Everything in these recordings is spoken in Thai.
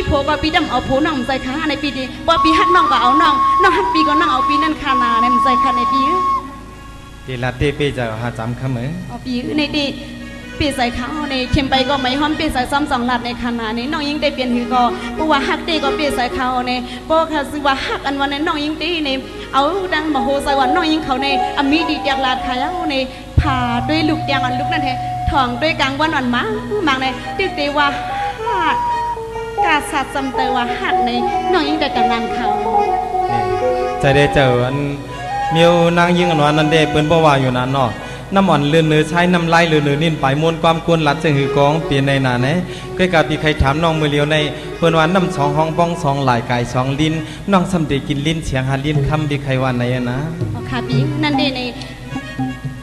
โผก็ปีดำเอาโผน้องใจค่ะในปีนี้บ่ปีฮักน้องก็เอาน้องฮักปีก็น้องเอาปีนั่นคานาในใจค่ะในปีตีลาตีปีจะหาจำคำเหมือเอาปีในดีปีใส่เขาในเข็มไปก็ไม่ห้อมปีใส่ซ้ำ2 ลัดในคานาในน้องยิ่งได้เปลี่ยนหือก็เพราะว่าฮักตีก็ปีใส่เขาในเพราะค่ะสิว่าฮักอันวันในน้องยิ่งตีในเอาดังมาโหใส่วันน้องยิ่งเขาในอมีดีจากลาดขายเอาในผ่าด้วยลูกยางอันลูกนั่นแท้ทองด้วยกลางวันอ่อนมาบางในติดตีว่าฮักกาสัตว์จำเตว่าฮักในน้องยิ่งได้แต่งงานเขาใจได้เจออันเมียวนางยิงอันวันนั้นเด้เปิ้นบ่ว่าอยู่นั่นเนาะน้ำอ่อนเลือนเนื้อใช้น้ำไหลเลือนเนื้อนิ่นไปมวนความกวนหลัดเสียงหือกองเปลี่ยนในหนาเนี่ยก็กาปีใครถามน้องมือเลียวในเพื่อนวันน้ำ2 ห้องบ้อง2 หลายกาย2 ลิ้นน้องสำเร็จกินลิ้นเสียงหาลิ้นคำปีใครวันไหนนะค่ะปีนั่นเดใน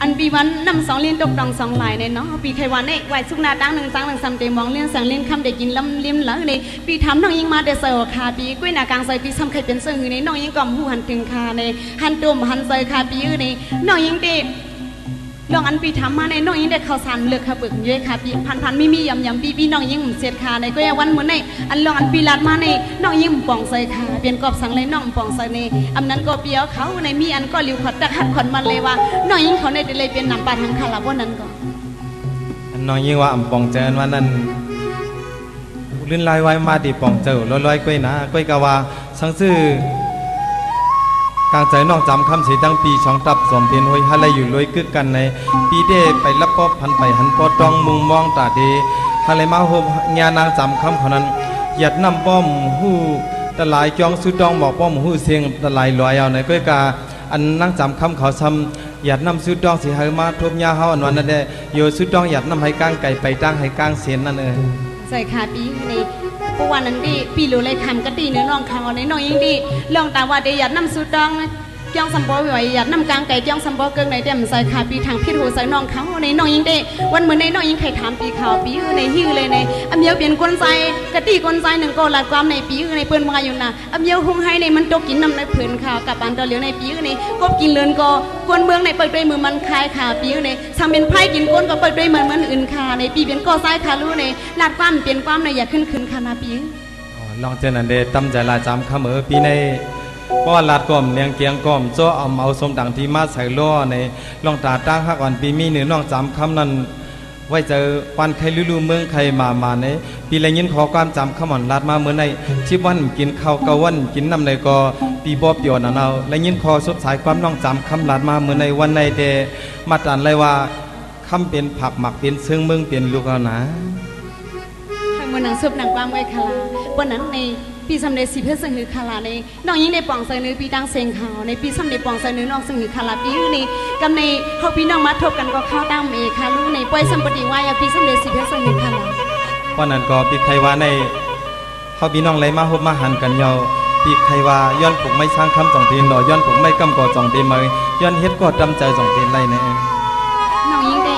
อันปีวันน้ำ2 ลิ้นตกดอง2 หลายในเนาะปีใครวันในไหวสุกนาตั้ง1 จัง1 ซ้ำเตมองเลี้ยงสังลิ้นคำเด็กกินลำลิ้มแล้วในปีถามน้องยิงมาเดเซอร์ค่ะปีกุ้ยนากลางใส่ปีซ้ำใครเป็นเสือในน้องยิงกล่อมหูหันถึงค่ะในหันตุ่มหันใส่ค่ะปีในน้องยิงเดลองอันปีทำมาในน้องยิงได้ข่าวสารเลือกข่าวเบิกเยอะค่ะปีพันไม่มียำปีน้องยิงเสียดขาในก็ยังวันเหมือนในอันลองอันปีลาดมาในน้องยิงป่องใส่ขาเปลี่ยนกอบสังเลยน้องป่องใส่ในอันนั้นก็เปียวเขาในมีอันก็ริ้วขดตักหัดขนมันเลยว่าน้องยิงเขาในเดเลยเป็นนำปลาทางขาลาบนั้นก็น้องยิงว่าอ่ำป่องเจอวันนั้นลื่นลายไว้มาตีป่องเจอลอยๆก้อยนะก้อยกะว่าสังซื่อกางใจน้องจำคำสีตั้งปีช่องตับสมเพียนหอยฮะไรอยู่ลอยกึกกันในปีเด้ไปรับปอบพันไปหันปอตองมุงมองตาเดฮะไรมาโฮงานนางจำคำเขานั้นหยัดน้ำป้อมหู้ตะลายจองสุดองบอกป้อมหู้เสียงตะลายลอยเอาในก้อยกาอันนางจำคำเขาซ้ำหยัดน้ำสุดองสีเฮมาทบยาเฮาอันวันนั้นเดโยสุดองหยัดน้ำให้ก้างไก่ไปตั้งให้ก้างเสียนนั่นใส่ขาปีนี่ปวันนั้นดีปีรู้เลยคำก็ตีเนื้อน้องเขาในน้องยิ่งดีลองตาว่าเดียดน้ำสุดดองจ้องสัมปอไหวหยัดน้ำกลางไก่จ้องสัมปอเกิงในเดมใส่ขาปีทางพิษหูใส่น้องเขาในน้องยิ่งดีวันเหมือนในน้องยิ่งใครถามปีข่าวปีในหิ้วเลยในอเมียวเปลี่ยนกลใจกะตีกลใจ1 ก็หลักความในปีในเปิ้นมาอยู่นะอเมียวหงให้ในมันตกกินน้ำในเพื่อนข่าวกับอันตอเหลียวในปีในกบกินเลือนก็กวนเมืองในเปิดด้วยมือมันคายขาปีในทำเป็นไพ่กินก้นก็เปิดด้วยเหมือนอื่นขาในปีเป็นก็ไส้ขาลู่ในหลักความเปลี่ยนความในอยากขึ้นขานาปีลองเจนันเดตั้มใจลาจำคำปีในป้อนลาดก้อมเนียงเกียงก้อมโจ้เอาสมดังที่มาใส่ล้อในลองตาตั้งหักอ่อนปีมีเนื้อน้องจำคำนั้นไว้เจอปันใครลืมเมืองใครมาในปีไรยินขอความจำคำอ่อนลาดมาเมื่อในชิบวันกินข้าวกะวันกินน้ำในก็ปีบอบเปียวนั่นเอาและยินขอสดสายความน้องจำคำลาดมาเมื่อในวันในเดมาตันเลยว่าคำเป็นผักหมักเป็นเชิงเมืองเป็นลูกเอานะมันหนังซุปหนังความไว้คาราวันนั้นในปีสำเร็จสิเพื่อซึ่งหือคาราในน้องยิ่งในป่องใส่เนื้อปีดังเสียงเขาในปีสำเร็จป่องใส่เนื้อน้องซึ่งหือคาราปีในกำในเขาพี่น้องมาทบกันก็เข้าตั้งเมคาลูในป่วยสัมปติว่าปีสำเร็จสิเพื่อซึ่งหือคาราวันนั้นก็ปีใครว่าในเขาพี่น้องไหลมาหบมาหันกันเยาปีใครว่าย้อนผมไม่สร้างคำ2 ทีหน่อย้อนผมไม่กำก่อ2 ทีมาย้อนเฮ็ดก็จำใจ2 ทีไรในน้องยิ่งใน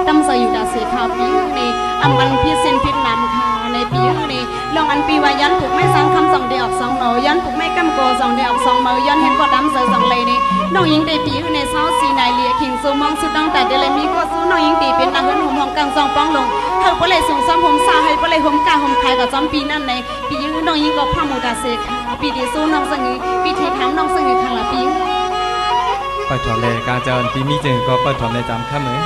ตั้มใส่อยู่ดาเสียข่าวปีในอันวันพิเศษพิษนำค่ะในปีนี้ลองอันปีว่ายันผูกไม่สร้างคำ2 เดียวออก2 หน่อยันผูกไม่กำโก2 เดียวออก2 มือยันเห็นก็ดำใส่2 เลยนี่น้องยิงได้ปีในเช้าสีนายเลียขิงซูมองสุดตั้งแต่เดลมีก็สู้น้องยิงตีเป็นนางเงินหุ่มหอมกลาง2 ป้องลงเขาก็เลยส่งซ้ำห่มซาให้ก็เลยห่มกาห่มขายกับซ้ำปีนั่นในปีน้องยิงก็พามูดาเซค่ะปีที่สู้น้องสังปีที่ทำน้องสังค่ะละปีไปถอนเลยการเจริญปีมีจึงก็ไปถอนในจำข้ามเลย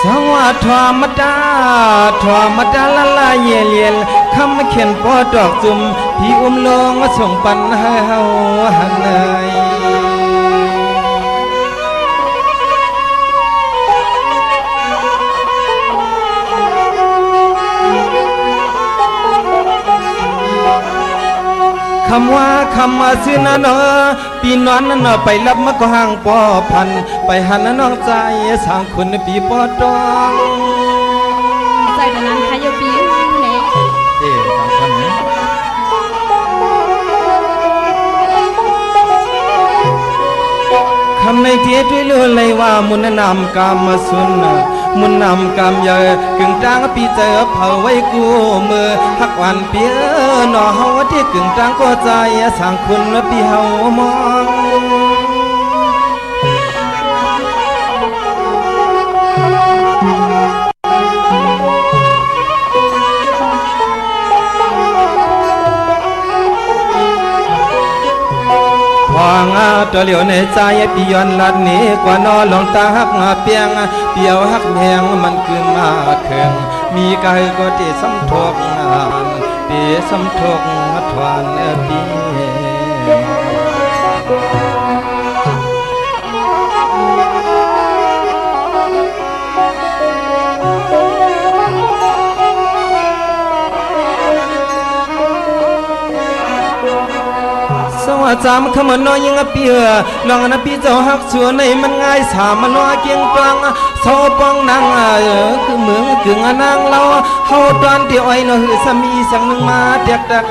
สวัสดิ์ธรรมดาละลายเย็นคำเขียนปอดอกจุ่มพี่ลงมาส่งปันให้เฮาหันเลยคำว่าซื้อนะเนาะปีนอนนั่นเนาะไปรับมาก็ห่างปอพันไปหันน้องใจสร้างคนในปีปอตองใจแต่นั้นค่ะโยปีเนี่ยตามคำนี้คำในเทียด้วยรู้เลยว่ามุนนำกามมาสุนมุนนำกามเยอะกึ่งจางปีเจอเผาไว้กูมือหักวันเปียหน่อเฮาที่กึ่งจางก็ใจสร้างคนและปีเฮามอง ตัวเหลียวในใจปีย้อนลัดนี้กว่านอลองตาหักเปียงเปียวหักแหงมันคืนมาเคืองมีกายก็ที่สำทกปีสำทกทวานปีจำคำน้อยยังเปียลองนับปีเจ้าหักชัวในมันง่ายสามมันว่าเกียงปังโซปองนางคือเมืองกึ่งนางเราเฮาตอนที่อ้อยน้อยสามีสั่งหนึ่งมาเตียกตัก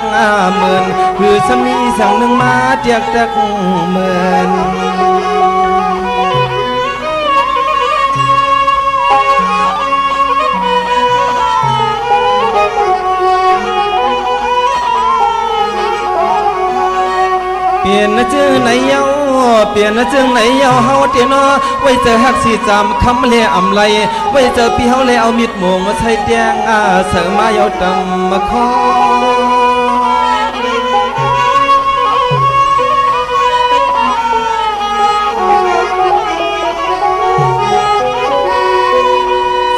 เหมือนคือสามีสั่งหนึ่งมาเตียกตักเหมือนเปลี่ยนชื่อไหนเยาเปลี่ยนชื่อไหนเยาเฮาเตียนอไว้เจอฮักสีจำคำเล่อำไรไว้เจอพี่เฮาเลยเอามีดโมงมาใช้แดงเสือมาเยาดำมาคอ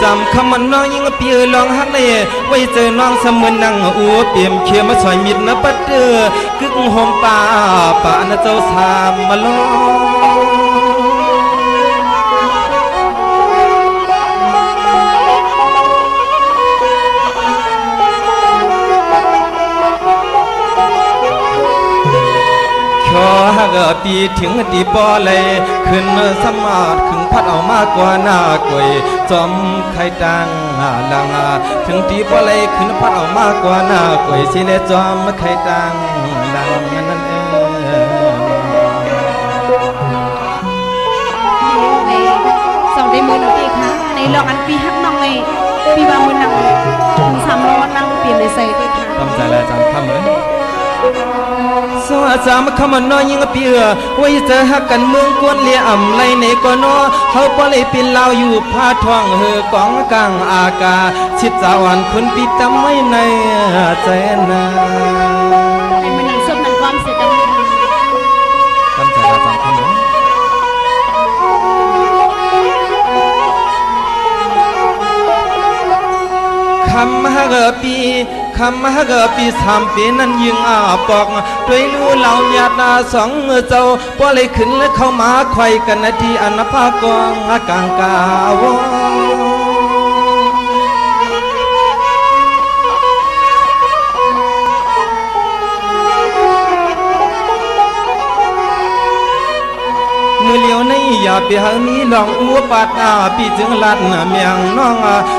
จำคำมันน้องยิ่งเปียลองฮักเลยไว้เจอน้องเสมือนนั่งอัวเปี่ยมเขียวมาสอยมิดนะปัดเดือกึกหอมป่าป่านะเจ้าสามมาลขอฮักปีถึงตีปอเลยขึ้นสมาร์ทขึ้นพัดเอามากกว่าหน้ากวยจอมไข่ดังลังถึงตีปอเลยขึ้นพัดเอามากกว่าหน้ากวยสิเลจอมไข่ดังลังนั่นเองในสองได้มือหนึ่งทีค่ะในลองอันปีฮักน้องในปีว่ามือนังถึง300นั่งเปลี่ยนในใส่ด้วยค่ะทำใจแล้วจำคำเลยสวัสดีมาคำน้อยยิ่งเปียไว้เจอฮักกันเมืองกวนเลี้ยอ่ำไรในก่อนอเขาปล่อยปินลาวอยู่ผ้าทองเหือกองกลางอากาชิดสาวันคนปีจำไม่ในใจนาไอ้มันยังซุบนังความเสียดายทำใจแล้วจำคำเลยคำฮักปีคำฮักปีสามปีนั้นยิงปอกด้วยรู้เหล่าญาติสองเจ้าป้อเลยขึ้นและเข้ามาไข่กันนาทีอันภากองกลางกาวมือเลี้ยวในอย่าไปหามีลองอัวปัดปีจึงลัดเมียงน้อง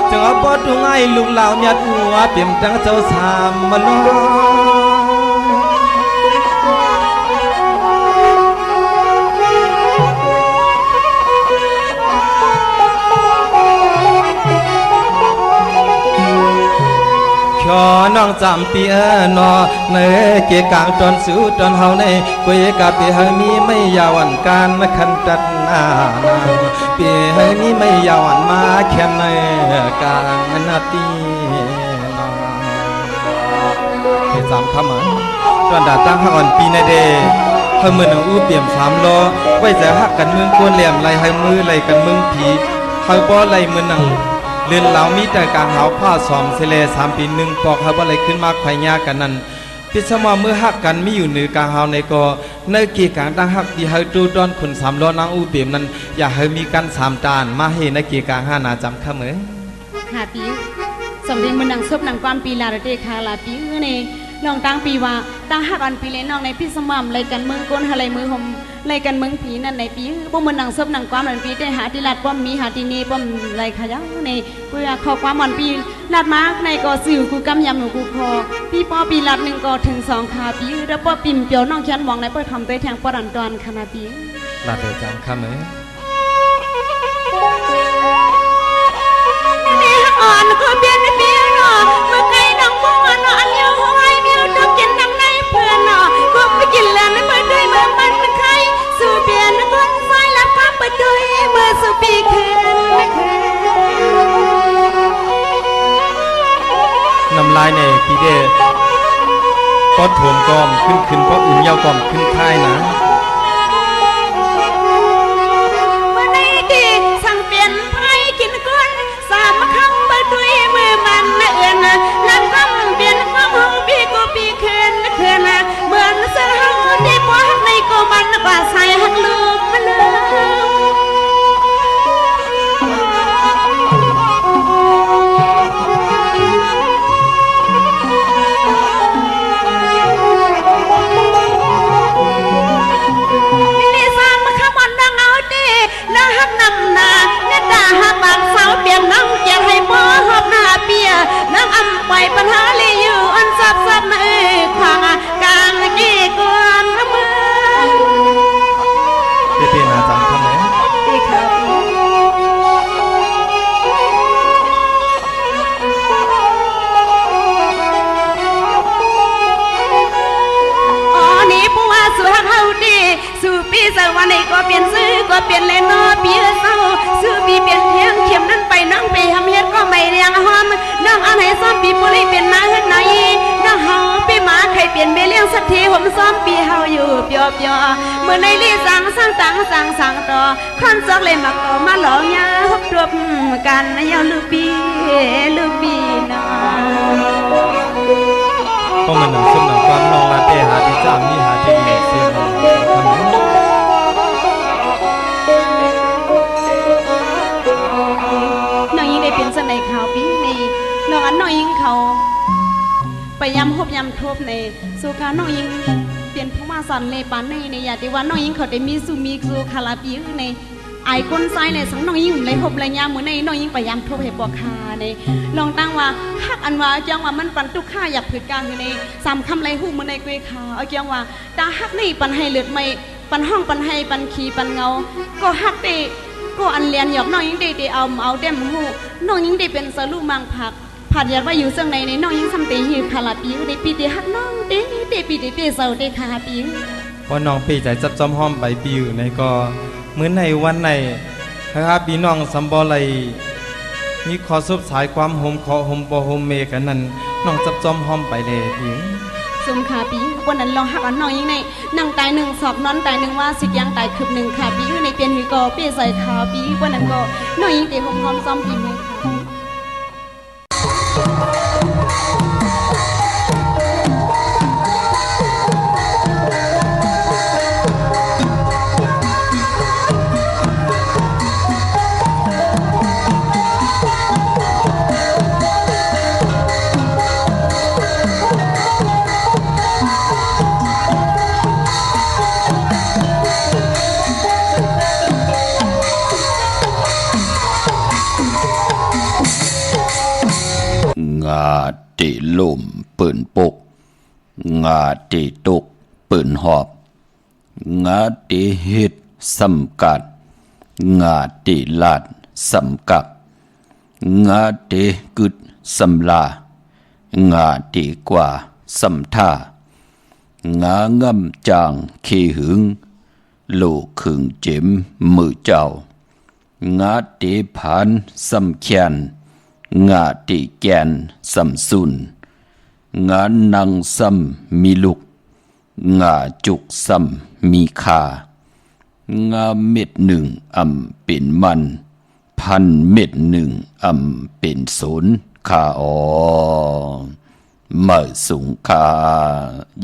จึงเอาปอดตรงไอ้ลูกเหล่าญาติอัวเปี่ยมจังเจ้าสามมาลขอน้องจำปีนอในเกี่ยกลางตอนสู้ตอนเฮาในกุยกับปีเฮมีไม่ยาวันการขันตัดนาปีเฮมีไม่ยาวันมาแค่ในกลางนาทีให้จำคำมันตอนดาตั้งอ่อนปีในเดเฮมือหนังอู้เปี่ยม3 ล้อไว้จะหักกันเมืองกวนเหลี่ยมไหลให้มือไหลกันเมืองผีเฮาป้อไหลมือหนังเลื่อนเหล่ามีแต่การหาผ้าสอมเสล3 ปี1ปอกครับอะไรขึ้นมาไข่ยากันนั้นพิสมาเมื่อหักกันไม่อยู่เหนือกาหาวในก็ในกีการตั้งหักที่ให้ดูดอนคน3 ล้อนางอูเปียมนั้นอย่าให้มีกัน3 ตานมาให้ในกีการ5 นาจำข้ามือค่ะปีสมเด็จมือนังซุบนังความปีลาเดคาลาปีในน้องตั้งปีว่าตั้งหักอันปีเลน้องในพิสมามไรกันเมืองก้นอะไรมือหมไรกันเมืองผีนั่นในปีพวกมือนังซุบนังความอันปีได้หาที่ลาดป้อมมีหาที่นี่ป้อมไรขยันในกูอยากขอความอันปีลาดมาในก็สื่อกูกำยำหนูกูคอปีป้อปีลาด1 ก็ถึง2 ขาปีแล้วป้อปิ่มเปียวน้องฉันมองในป้อทำตัวแทงป้อดันตอนขนาดปีลาดเดจังข้ามืออ่อนก็เปลี่ยนเปลี่ยนเนาะเมื่อไงน้องมองอ่อนเยอะหัวไอ้เมียวต้องกินน้ำในเพื่อนเนาะก็ไปกินแล้วไม่เปิดด้วยเมื่อมันใครสู่เปลี่ยนคนไฟแล้วพับเปิดด้วยเมื่อสู่ปีแค่น้ำลายในพี่เดชปอดโถมกอมขึ้นเพราะอุ่นเยาวกอมขึ้นค่ายนะ ปัญหาเลยอยู่อันซับซับมือขวางกลางกี่กวนเมือง พี่นาจำคำไหน ที่เขานี่ผู้ว่าสู่ฮักเฮาดีสู่ปีสวรรค์ก็เปลี่ยนซื้อก็เปลี่ยนเลยนอปีเศร้าซื้อปีเปลี่ยนเทียงเข็มนั้นไปน้องไปทำเฮ็ดก็ไม่เรียงหอมน้องอันให้ซ้อมปีปุริเปลี่ยนนาเฮ็ดไหนน้องเฮาปีหมาใครเปลี่ยนไปเลี้ยงสักทีผมซ้อมปีเฮาอยู่เปียวเมื่อในลีสังต่อคอนซอกเลยมาก็มาหลอกยาฮบรวมกันยาวลูปีนา ก็มันหนึ่งซึ่งหนึ่งความนองลาเตหาที่จ้ามีหาที่มีเสียงคำไหน น้องยิงได้เป็นสนในข่าวปีในน้องอันน้องยิงเขาไปยำฮบยำทบในสู่การน้องยิงเปลี่ยนผู้มาสอนเลยปานในอย่าที่ว่าน้องยิงเขาได้มีสู่คาราปีในไอ้คนซ้ายในสังน้องยิงเลยฮบเลยยำเหมือนในน้องยิงไปยำทบให้ปอกคาในลองตั้งว่าฮักอันว่าจังว่ามันปันตุกข้าอยากผืดกลางในสามคำไรหูเหมือนในกุยขาเอาจังว่าตาฮักนี่ปันให้เลือดไม่ปันห้องปันให้ปันขีปันเงาก็ฮักเตก็อันเลียนหยอกน้องยิงได้เอาเต็มหูน้องยิงได้เป็นสลูมังผักผัดยัดว่าอยู่เสื่องในน้องยิงทำเตหิวคาราปิวได้ปีเตฮักน้องเตปีเตเสาเตคาปิว พอน้องปีใจจับจอมห้อมใบปิวในก็เหมือนในวันในครับพี่น้องสัมบอไลมีขอซุบสายความโฮมขอโฮมบอโฮมเมกันนั้นน้องจับจอมห้อมไปเลยพี่ สมคาปิววันนั้นลองฮักอันน้องยิงในนั่งตายหนึ่งสอบนอนตายหนึ่งว่าสิยังตายคืบหนึ่งคาปิวในเปลี่ยนหือก็เปียใส่คาปิววันนั้นก็น้องยิงเตะหอมซ้อมปีมือค่ะงาติลุ่มปืนปกงาติตกปืนหอบงาติฮิตสำกัดงาติลาดสำกับงาติกึดสำลางาติกว่าสำท่างางำจางขีหึงลูกขึงเจ็มมือเจ้างาติผ่านสำเขียนงาติแกนสำสุนงานังสำมีลุกงาจุกสำมีคางาเม็ดหนึ่งเป็นมันพันเม็ดหนึ่งเป็นสนคาเมื่อสุงคา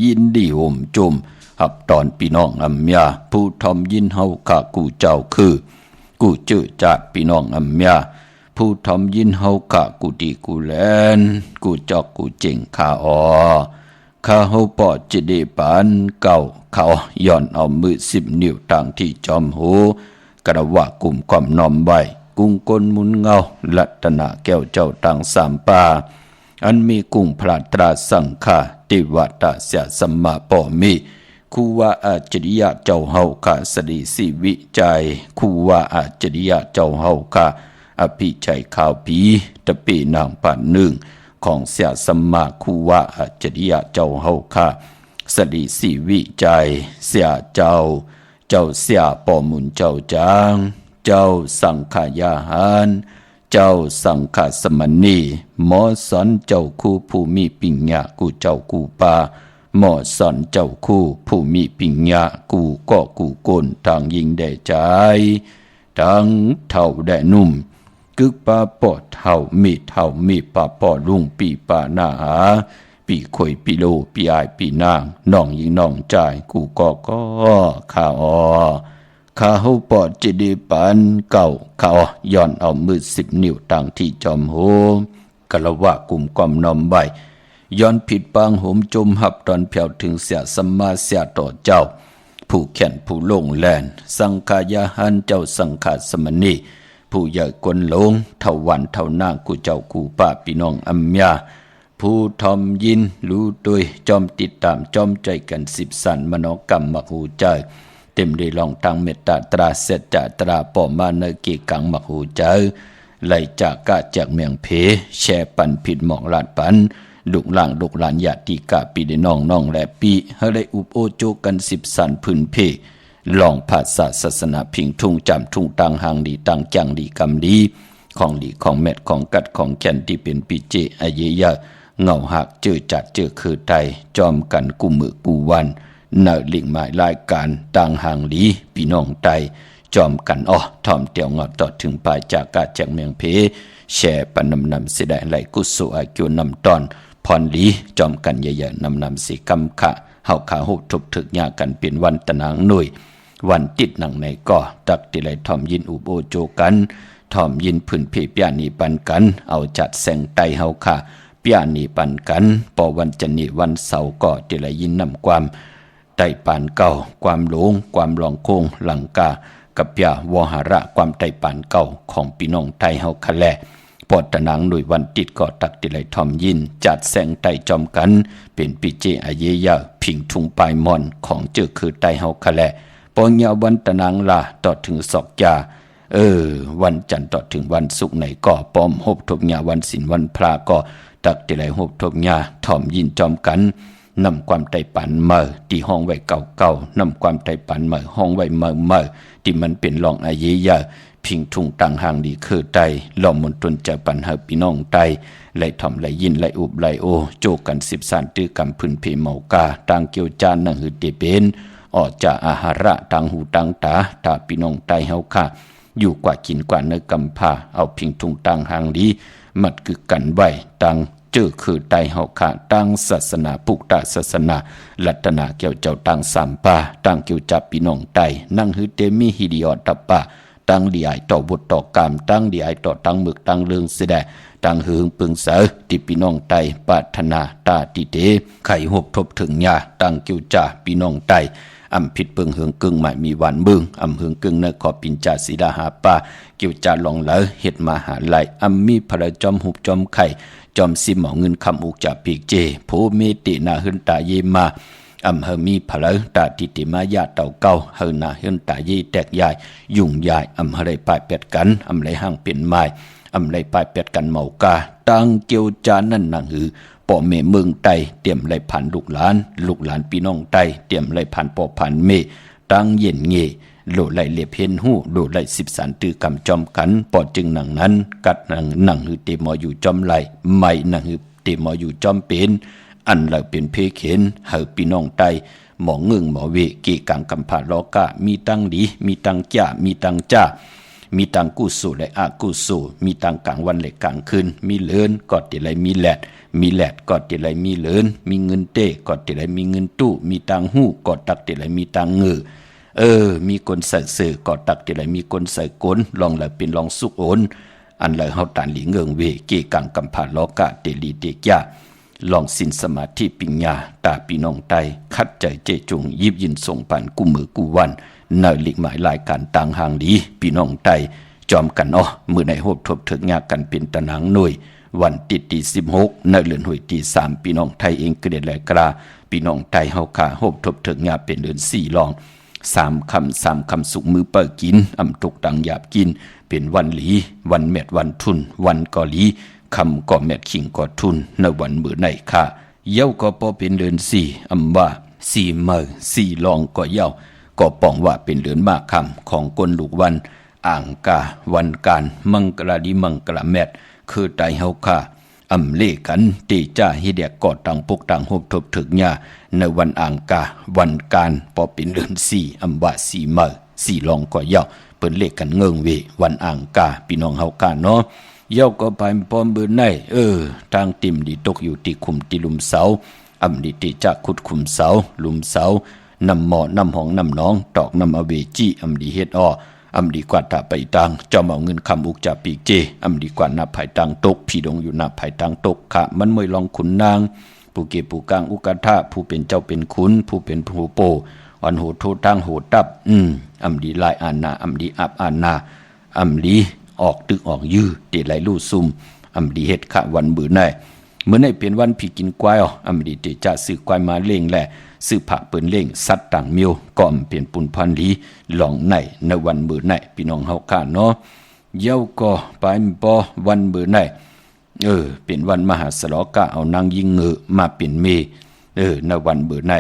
ยินดีห่มจุมหับตอนพี่น้องยาผู้ทอมยินเฮาคากูเจ้าคือกูเจอจัดพี่น้องยาผู้ทำยินเฮากะกูดีกูแลนกูจอกกูเจ๋งข้าข้าเฮาปอดจะได้ปานเก่าเขาย้อนเอามือ10 นิ้วต่างที่จอมหูกระว่ากลุ่มความนอมใบกุ้งก้นมุนเงาลัตนาแก้วเจ้าต่างสามป่าอันมีกุ้งพระตราสังฆาติวัตเสียสัมมาปอมีคูว่าอาจริยะเจ้าเฮากะสดีสิวิจัยคูว่าอาจริยะเจ้าเฮากะอภิชัยข่าวผีตะปีนางป่านหนึ่งของเสียสัมมาคูวะอาจริยะเจ้าเฮาค่ะสดีสีวิจัยเสียเจ้าเสียปอมุนเจ้าจางเจ้าสังขายาหารเจ้าสังฆสมณีหมอสอนเจ้าคู่ผู้มีปิญญากูเจ้ากูปาหมอสอนเจ้าคู่ผู้มีปิญญากูก็กูกลทางยิงได้ใจทางเท่าได้นุ่มกึกปาปอดเท่ามีปาปอลุงปีปาหน้าหาปีข่อยปีโลปีอายปีนางน้องยิงน้องจ่ายกูก็ข้าข้าเฮาปอดจะได้ปานเก่าข้าย้อนเอามือ10 นิ้วต่างที่จอมโหกะละว่ากลุ่มความนอมใบย้อนผิดปางโหมจมหับตอนเพียวถึงเสียสัมมาเสียต่อเจ้าผู้แขนผู้ลงแลนสังขายาหันเจ้าสังฆสมณีผู้ใหญ่กวนหลงเท่าวันเท่านางกูเจ้ากูป้าพี่น้องอัมยา ผู้ทอมยินรู้ด้วยจอมติดตามจอมใจกันสิบสันมโนกรรมมักหูใจเต็มได้ลองทางเมตตาตราเสจตราปอมาเนกีกังมักหูใจไหลจากกะจากเมียงเพแช่ปันผิดหมองลาดปันดุกล่างดุกหลานญาติกะปีได้น้องและปีให้ได้อุปโอโจกันสิบสันพื้นเพลองภาษาศาสนาพิงทุ่งจำทุ่งตังหางดีตังจังดีกำดีของดีของเม็ดของกัดของแก่นที่เป็นปีเจอเยยะเงาหักเจอจัดเจอคือไตจอมกันกูมือกูวันเนลิงหมายรายการตังหางดีพี่น้องไตจอมกันทอมเตียวงอต่อถึงปลายจากกาจากเมืองเพแช่ปนำเสดไหลกุศลอากิวนำตอนพรลีจอมกันเยอะๆนำสีกำขะเฮาขาหุบทุบถึกยากันเป็นวันตะนางหน่วยวันติดหนังในก่อตักติไหลทอมยินอุบโอโจกันทอมยินพื้นเพเปียนีปันกันเอาจัดแสงไตเฮาขาเปียนีปันกันปอวันจันนีวันเสาร์ก่อติไหลยินนำความไตปานเก่าความหลงความหลองโคงหลังกากับยาวหาระความไตปานเก่าของพี่น้องไทยเฮาคะแลปอดตะนางหน่วยวันติดก่อตักติไหลทอมยินจัดแสงไตจอมกันเป็นปีเจอเยยะพิงทุงปลายมอนของเจอคือไตเฮาคะแลปองยาวันตะนางลาต่อถึงศอกยาวันจันทร์ต่อถึงวันศุกร์ไหนก็ปอมหบทบยาวันศิลวันพระก็ตักติไหลหบทบยาทอมยินจอมกันนำความไตปันเมื่อที่ห้องไว้เก่าๆนำความไตปันเมื่อห้องไว้เมื่อที่มันเป็นรองอาเยยะพิงทุงต่างห่างดีคือไตหล่อมนตนจะปันเฮพี่น้องไตไหลทอมไหลยินไหลอุบไหลโอโจกันสิบสานตื้อกำพื้นเพเมากาต่างเกี่ยวจานนังหือเตเป็นออกจากอาหาระต่างหูต่างตาตาพี่น้องไตเฮาค่ะอยู่กว่ากินกว่าเนื้อกำพาเอาพิงทุงต่างห่างดีมัดคือกันไว้ต่างเจอคือไตเฮาค่ะต่างศาสนาปุกตาศาสนาลัตนาเกี่ยวเจ้าต่างสามป่าต่างเกี่ยวจับพี่น้องไตนั่งหือเตมีฮิดิออตปะตั้งดีไอต่อบทต่อกรรมตั้งดีไอต่อตั้งหมึกตั้งเรื่องเสดตั้งหึงปึงเสอติพี่น้องไตปรารถนาตาติเตไข่หบทบถึงยาตั้งเกี่ยวจ่าพี่น้องไตอำผิดเปิงหึงกึ่งหมายมีวันบึงอำหึงกึ่งเนขอปินจ่าสีดาหาป่าเกี่ยวจ่าลองเหลอเฮ็ดมาหาไหลอำมีพระจอมหุบจอมไข่จอมสิหมอเงินคำอุกจ่าปีกเจโพเมตินาหึนตาเยมาอำเฮมีพลตาติติมายาเต่าเก้าเฮนาเฮนตาเยแตกยายยุ่งยายอำเฮไรปลายเป็ดกันอำไรห้างเป็นไม้อำไรปลายเป็ดกันเมากาตั้งเกียวจานั่นนางหือป่อเมเมืองไตเตรียมไรผ่านลูกหลานพี่น้องไตเตรียมไรผ่านป่อผ่านเมตั้งเย็นเงโลไหลเลียบเห็นหูโลไหลสิบสานตือกำจอมกันปอดจึงหนังนั้นกัดหนังหือเตมออยู่จอมไหลไม่หนังหือเตมออยู่จอมเป็นอันเราเป็นเพเข็นเฮาพี่น้องไตหมอเงึงหมอเวกีกังกำผาลอกะมีตังดีมีตังจ้ามีตังจ้ามีตังกุสูและอากุสูมีตังกลางวันและกลางคืนมีเลินกอดติไรมีแหลดกอดติไรมีเลินมีเงินเต้กอดติไรมีเงินตู้มีตังหู้กอดตักติไรมีตังเงือมีคนใส่เสือกอดตักติไรมีคนใส่ก้นลองแล้วเป็นลองสุกโอนอันเลยเฮาตานหลีเงิงเวกีกังกำผาลอกะเตลีเตจ้าลองสินสมาธิปัญญาตาพี่น้องไตคัดใจเจจุงยิบยินส่งผ่านกูมือกูวันเนหลีกหมายรายการต่างห่างดีพี่น้องไตจอมกันมือในโหบทบถึงยากันเป็นตะนางหน่วยวันติดที่16เดือนหวยที่3พี่น้องไทยเองเกลียดแหลกราพี่น้องไทยเฮาขาโหบทบถึงยาเป็นเดือน4ลอง3คำสุกมือเปิดกินอำตกดังหยาบกินเป็นวันหลีวันเม็ดวันทุนวันกอลีคำก่อแมดขิงก่อทุนในวันมือในค่ะเย้าก็พอเป็นเดือน4อำว่า4มื้อ4ลองก็เย้าก็ป้องว่าเป็นเดือนมากคำของกลลูกวันอ่างกาวันการมังกรดีมังกรแมดคือไตเฮาค่ะอำเลกันตีจ้าฮิเดกกอดตังปกตังหบทบถึกญาในวันอ่างกาวันการพอเป็นเดือน4อำว่า4มื้อ4ลองก็เย้าเปิ้นเลขกันเงิงเววันอ่างกาพี่น้องเฮาค่ะเนาะเย้าก็ไปพร้อมเบิ่นในทางติ่มดีตกอยู่ที่คุมที่ลุมเสาอำดิติจักขุดคุมเสาลุมเสานำหมอนำห้องนำน้องตอกนำอเวจีอำดีเฮ็ดอำดีกว่าตาไปตังจอมเอาเงินคำอุกจากปีกเจอำดีกว่านับภายตังตกพี่ดงอยู่นับภายตังตกขะมันมวยลองขุนนางผู้เก็บผู้กลางอุกาทะผู้เป็นเจ้าเป็นขุนผู้เป็นผู้โปอันโหโทตั้งโหตับอำดีลายอานาอำดีอับอานาอำดีออกตึกออกยื้อเตไหลลู่ซุ่มอำดีเฮ็ดขะวันบือใน เมื่อในเป็นวันผีกินกวายอำดีเตจะซื้อกวายมาเล่งแหละซื้อผักเปิ้นเล่งสัตว์ต่างมิวก็อำเป็นปุนพันลีหลองในวันมื้อไหนพี่น้องเฮาค่ะเนาะเย้าก็ไปบ่วันมื้อไหนเป็นวันมหาสลอกะเอานางยิงเงือมาเป็นเมในวันมื้อไหน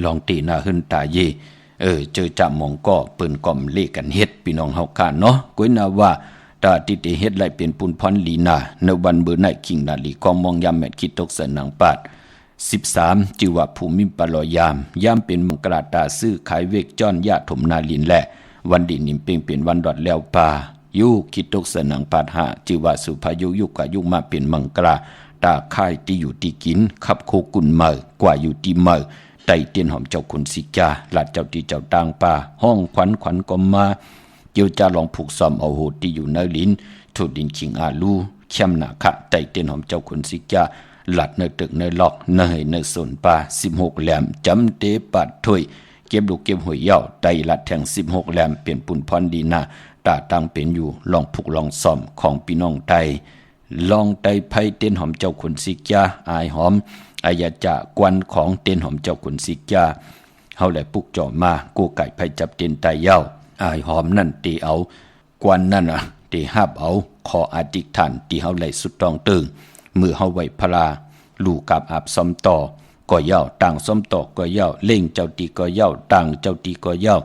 ลองตีหน้าหึ้นตาเยเจอจับหมองก็เปิ้นก่อมเลกันเฮ็ดพี่น้องเฮาค่ะเนาะก้อยนาว่าตาติเตเฮ็ดไหลเป็นปุนพันลีนาในวันมื้อไหนคิงนาลีกองมองยามแม่นคิดตกเสนางปาด13จิวะภูมิปลอยยามเป็นมังกราตาซื้อขายเวกจ้อนยะถมนาลินแหละวันดินนิมเป่งเป็นวันดอดแล้วปายุคิดตกเสนังปาดหาจิวะสุภายุยุกายุมาเป็นมังกราตาค่ายที่อยู่ที่กินขับโคกุนเมอกว่าอยู่ที่เมอไต่เตียนหอมเจ้าขุนสิกาหลาดเจ้าที่เจ้าต่างป่าห้องขวัญก็มาเกี่ยวจะลองผูกซ่อมเอาโหดที่อยู่ในลิ้นถูดดินคิงอาลูเข้มหนาคะไต่เตียนหอมเจ้าขุนสิกาหลัดในตึกในหลอกในสนป่า16แหลมจำเตปัดถ้วยเก็บลูกเก็บหวยเหย้าไต่หลัดแทง16แหลมเปลี่ยนปุ่นพรดีนาตาตั้งเป็นอยู่ลองผูกลองซ่อมของพี่น้องไตลองไตไผเต้นหอมเจ้าขุนสิกาอายหอมอายาจะกวนของเต้นหอมเจ้าขุนสิกาเฮาแลปุกจ่อมากูไก่ไผจับเต้นไตเหย้าอายหอมนั่นตีเอากวนนั่นตีหับเอาขออธิษฐานที่เฮาไหลสุดตองตึงมือเฮาไว้พลาลูกกับอาบซ้อมต่อก็เหย้าต่างซ้อมต่อก็เหย้าเล่งเจ้าตีก็เหย้าต่างเจ้าตีก็เหย้า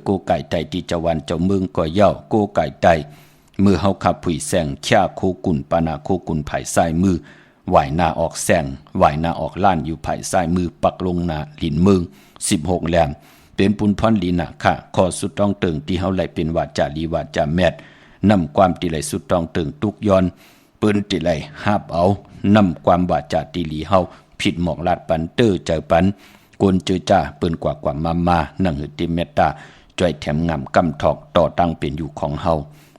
กูไก่ไตที่เจ้าวันเจ้าเมืองก็เหย้ากูไก่ไตมือเฮาขับผุยแสงข่าโคกุนปานาโคกุนไผ่ซ้ายมือไหวหน้าออกแสงไหวหน้าออกล้านอยู่ไผ่ซ้ายมือปักลงหน้าลิ้นเมือง16แหลมเป็นปุนพรลีนะค่ะข้อสุดต้องตึงที่เฮาไหลเป็นวาจาลีวาจาแมดนำความที่ไหลสุดต้องตึงทุกย้อนปืนติไหลหาบเอานำความวาจาติลีเฮาผิดหมอกลาดปันเจอปันกวนเจอจ้าปืนกว่ามานั่งหือติเมตตาจ่อยแถมงามกำถอกต่อตั้งเป็นอยู่ของเฮา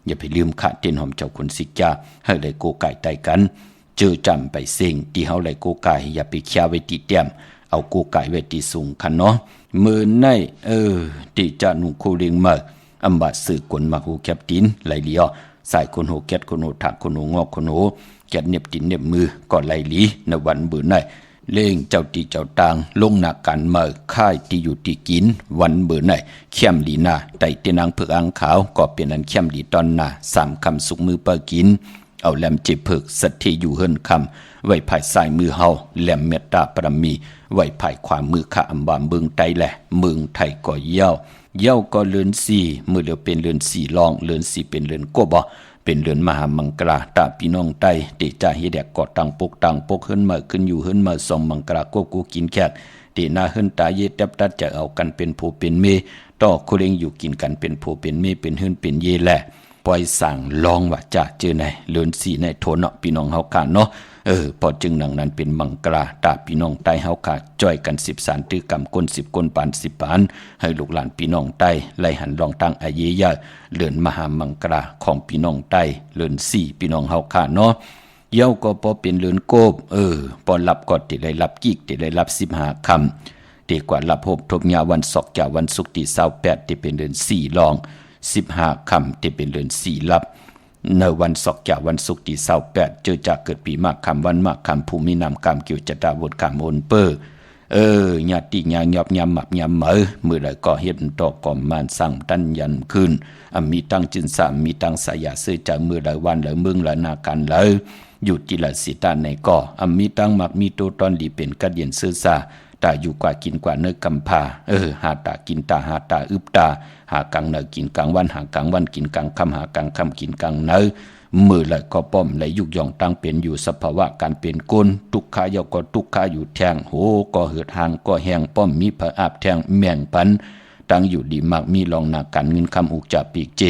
อย่าไปลืมขะเตียนหอมเจ้าคุณสิกาให้ได้โกไก่ไตกันเจอจำไปเซ็งที่เฮาไหลโกไก่อย่าไปเคี่ยวไว้ติเตียมเอาโกไก่ไว้ติสูงคันเนาะมือในติจะนุโคเริงมาอำบาสื่อกวนมาหูแคบตินไหลเลียวสายคนโหแกดคนโหถักคนโหงอกคนโหแกดเน็บตินเน็บมือก่อนไหลลีในวันเบื่อในเล่งเจ้าตีเจ้าตางลงหนักกันเมื่อค่ายที่อยู่ที่กินวันเบื่อในเข้มดีนาไต่เตียนางเผือกอ่างขาวก็เป็นอันเข้มดีตอนนา3คำสุกมือเปิกินเอาแหลมเจ็บเผือกสัตที่อยู่เฮิรนคำไว้ภายซ้ายมือเฮาแหลมเมตตาปรมีไว้ภายขวามือข้าอัมบามเมืองไตแหละเมืองไทยก็เย้าก็เลือน4มือเหลือเป็นเลือน4รองเลือน4เป็นเลือนกบเป็นเรือนมหามังกราตาพี่น้องไตเตจ่าเฮแดกกอดตังปกเฮิรนมาขึ้นอยู่เฮิรนมาส่องมังกรากบกูกินแขกเตนาเฮิรนตาเยตับตัดจะเอากันเป็นผู้เป็นเมต่อโคเรงอยู่กินกันเป็นผู้เป็นเมเป็นเฮิรนเป็นเยแหละปล่อยสั่งลองว่าจะเจอในเลือน4ในโทนเนาะพี่น้องเฮาค่ะเนาะพอจึงหนังนั้นเป็นมังกราตาพี่น้องไตเฮาค่ะจ้อยกัน10สารตื้อกำก้น10ก้นปาน10ปานให้ลูกหลานพี่น้องไตไล่หันลองตั้งอาเยยะเลือนมหามังกราของพี่น้องไตเลือน4พี่น้องเฮาค่ะเนาะเย้าก็พอเป็นเลือนโกบพอรับก็ติได้รับกิกติได้รับ15คำดีกว่ารับโหบทบยาวันศอกจากวันศุกร์ที่28ที่เป็นเดือน4รอง15คำที่เป็นเดือน4รับในวันศอกจากวันศุกร์ที่28เจอจากเกิดปีมากคำวันมากคำภูมินามกรรมเกี่ยวจะดาวดคำโอนเปอร์ญาติญาหยอบยำหมับยำเหมอเมื่อไรก็เฮ็ดต่อก่อมานสั่งตันยันคืนมีตั้งจินสามมีตั้งสายาซื้อจากมือไรวันไรเมืองไรนาการเลยอยู่ที่ละสิตาในก็มีตั้งหมักมีตัวตอนดีเป็นกัดเย็นซื้อซาตาอยู่กว่ากินกว่าเนื้อกำพาหาตากินตาหาตาอึบตาหากังเนื้อกินกลางวันหากลางวันกินกลางค่ำหากลางค่ำกินกลางเนื้อมือไหลก็ป้อมไหลยุกย่องตั้งเป็นอยู่สภาวะการเป็นก้นทุกขายก็ทุกขาอยู่แทงโหก็เหือดหางก็แห้งป้อมมีผาอาบแทงแม่งปันตั้งอยู่ดีมากมีลองนาการเงินคำอุกจับปีกเจ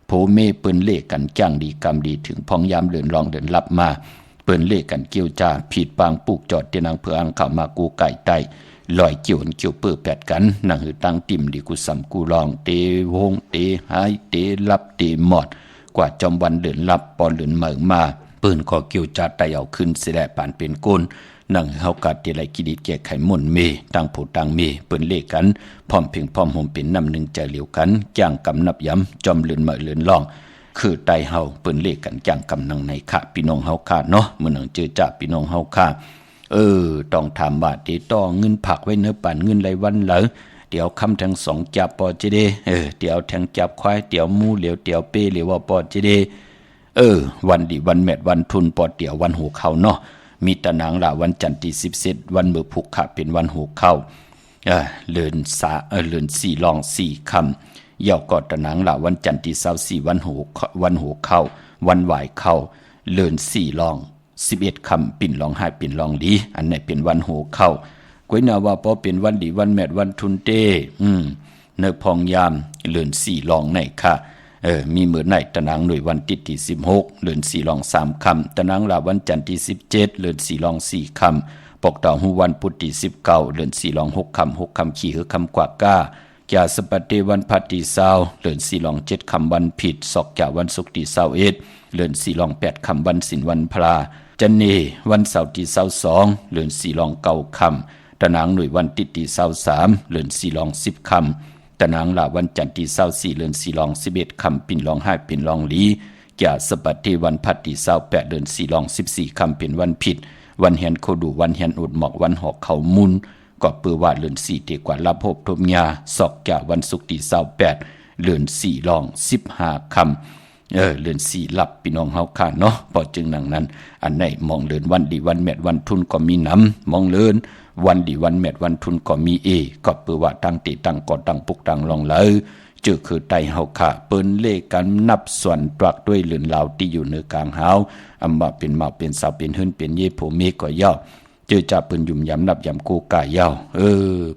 โผเมเปิ้นเล่กันจ้างดีกรรมดีถึงพองยามเดินลองเดินลับมาเปิ้นเล่กันเกี่ยวจ่าผิดปางปลูกจอดเตนางเพื่ออังเข้ามากูไก่ไตลอยเกี่ยวเปื้อแปดกันนั่งหือตั้งติ่มดีกูสำกูลองเตวงเตหายเตลับเตหมอดกว่าจอมวันเดินลับปอนเดินเหมือมาปืนก็เกี่ยวจัดไตเอาขึ้นเสียแหละปานเป็นก้นนั่งเฮากัดเตไลกิดิแก่ไขม่นเมตั้งผู้ตั้งเมเปิ้นเลกันพร้อมเพียงพร้อมห่มเป็นน้ำหนึ่งใจเหลียวกันจ้างกำนับย้ำจอมเลือนเหมือเลือนล่อง คือไตเฮาเปิ้นเลขกันจังกำนังในค่ะพี่น้องเฮาค่ะเนาะมื้อนังเจอจ้าพี่น้องเฮาค่ะต้องถามว่าติต่อเงินผักไว้เนื้อปั่นเงินรายวันเหรอเดี๋ยวคำทั้ง2จับปอจิเดเดี๋ยวแทงจับควายเดี๋ยวหมูเหลียวเดี๋ยวเป้เหลียวว่าปอจิเดวันดีวันแมดวันทุนปอเดี๋ยววันหูเข้าเนาะมีตะนางละวันจันทร์ที่17วันมื้อพุกค่ะเป็นวันหูเข้าเลือน4ลอง4คำเย่าก็ตะนางละวันจันทร์ที่24วันหูเข้าวันไหวเข้าเลือน4ลอง11คำปิ่นลอง5ปิ่นลองดีอันไหนเป็นวันหูเข้าก้อยนาว่าพอเป็นวันดีวันแมดวันทุนเต้เนพองยามเลือน4ลองไหนค่ะมีมื้อไหนตะนางหน่วยวันติดที่16เลือน4ลอง3คำตะนางละวันจันทร์ที่17เลือน4ลอง4คำปกดาวหูวันพุธที่19เลือน4ลอง6คำ6คำขี่คือคำกว่าก้าแก่สปัตเตวันพัดที่20เลือน4ลอง7คำวันผิดศอกแก่วันศุกร์ที่21เลือน4ลอง8คำวันศีลวันพระจันเนวันเสาร์ที่22เลือน4ลอง9คำตะนางหน่วยวันติดที่23เลือน4ลอง10คำตะนางละวันจันทร์ที่24เลือน4ลอง11คำปิ่นลอง5ปิ่นลองลีแก่สปัตเตวันพัดที่28เลือน4ลอง14คำเป็นวันผิดวันแหนโคดูวันแหนอุดหมอกวันหอกเขามุนก็เปือว่าเลือน4เตกว่ารับพบทมยาศอกแก่วันศุกร์ที่28เลือน4ลอง15คำเลือน4ลับพี่น้องเฮาค่ะเนาะพอจึงดังนั้นอันไหนมองเลือนวันดีวันแมดวันทุนก็มีน้ำมองเลือนวันดีวันแมดวันทุนก็มีก็เปือว่าตั้งติตั้งก่อตั้งปุกตั้งลองเลยเจอคือไตเฮาค่ะเปิ้นเลขกันนับส่วนตรักด้วยเลือนลาวที่อยู่เหนือกลางเฮาอำมาเป็นมาเป็นสาวเป็นหื้นเป็นเยโผเมก็ย่อเจอจะเปิ้นยุ่มยำนับยำกูกายย่อ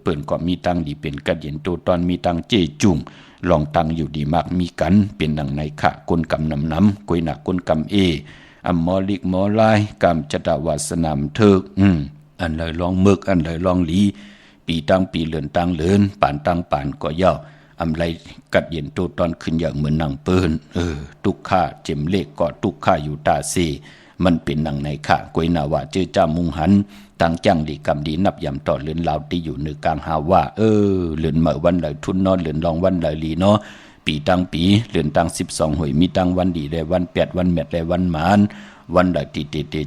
เปิ้นก็มีตังดีเป็นกระเย็นตัวตอนมีตังเจจุงลองตังอยู่ดีมากมีกันเป็นดังในค่ะกลกำน้ำกุยหนักกลกำอัมมอลิกมอลายกำจตวาสนามเถิกอันเลยลองมึกอันเลยลองลีปีตังปีเลือนตังเลือนป่านตังป่านก็ย่ออำไรกัดเย็นตัวตอนขึ้นอย่างเหมือนนางเปิ้นตุกข้าเจ็มเลขก็ตุกข้าอยู่ตาซีมันเป็นดังในค่ะกุยนาว่าเจอจ้ามุงหันตั้งจังดีกำดีนับยำต่อเลือนลาวที่อยู่เหนือกลางหาว่าเลือนเมื่อวันเลยทุนนอนเลือนลองวันเลยลีเนาะปีตั้งปีเลือนตั้ง12หวยมีตั้งวันดีได้วัน8วันแมดได้วันหมานวันใดติ